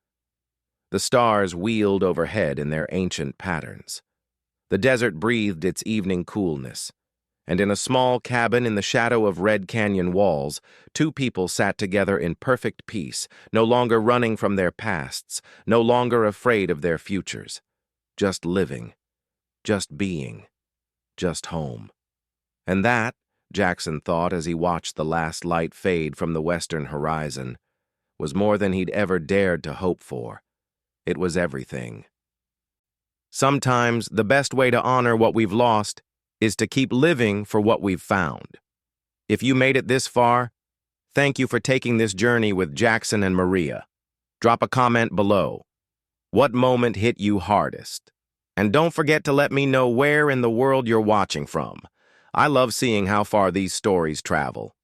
The stars wheeled overhead in their ancient patterns. The desert breathed its evening coolness, and in a small cabin in the shadow of Red Canyon walls, two people sat together in perfect peace, no longer running from their pasts, no longer afraid of their futures. Just living, just being, just home. And that, Jackson thought as he watched the last light fade from the western horizon, was more than he'd ever dared to hope for. It was everything. Sometimes the best way to honor what we've lost is to keep living for what we've found. If you made it this far, thank you for taking this journey with Jackson and Maria. Drop a comment below. What moment hit you hardest? And don't forget to let me know where in the world you're watching from. I love seeing how far these stories travel.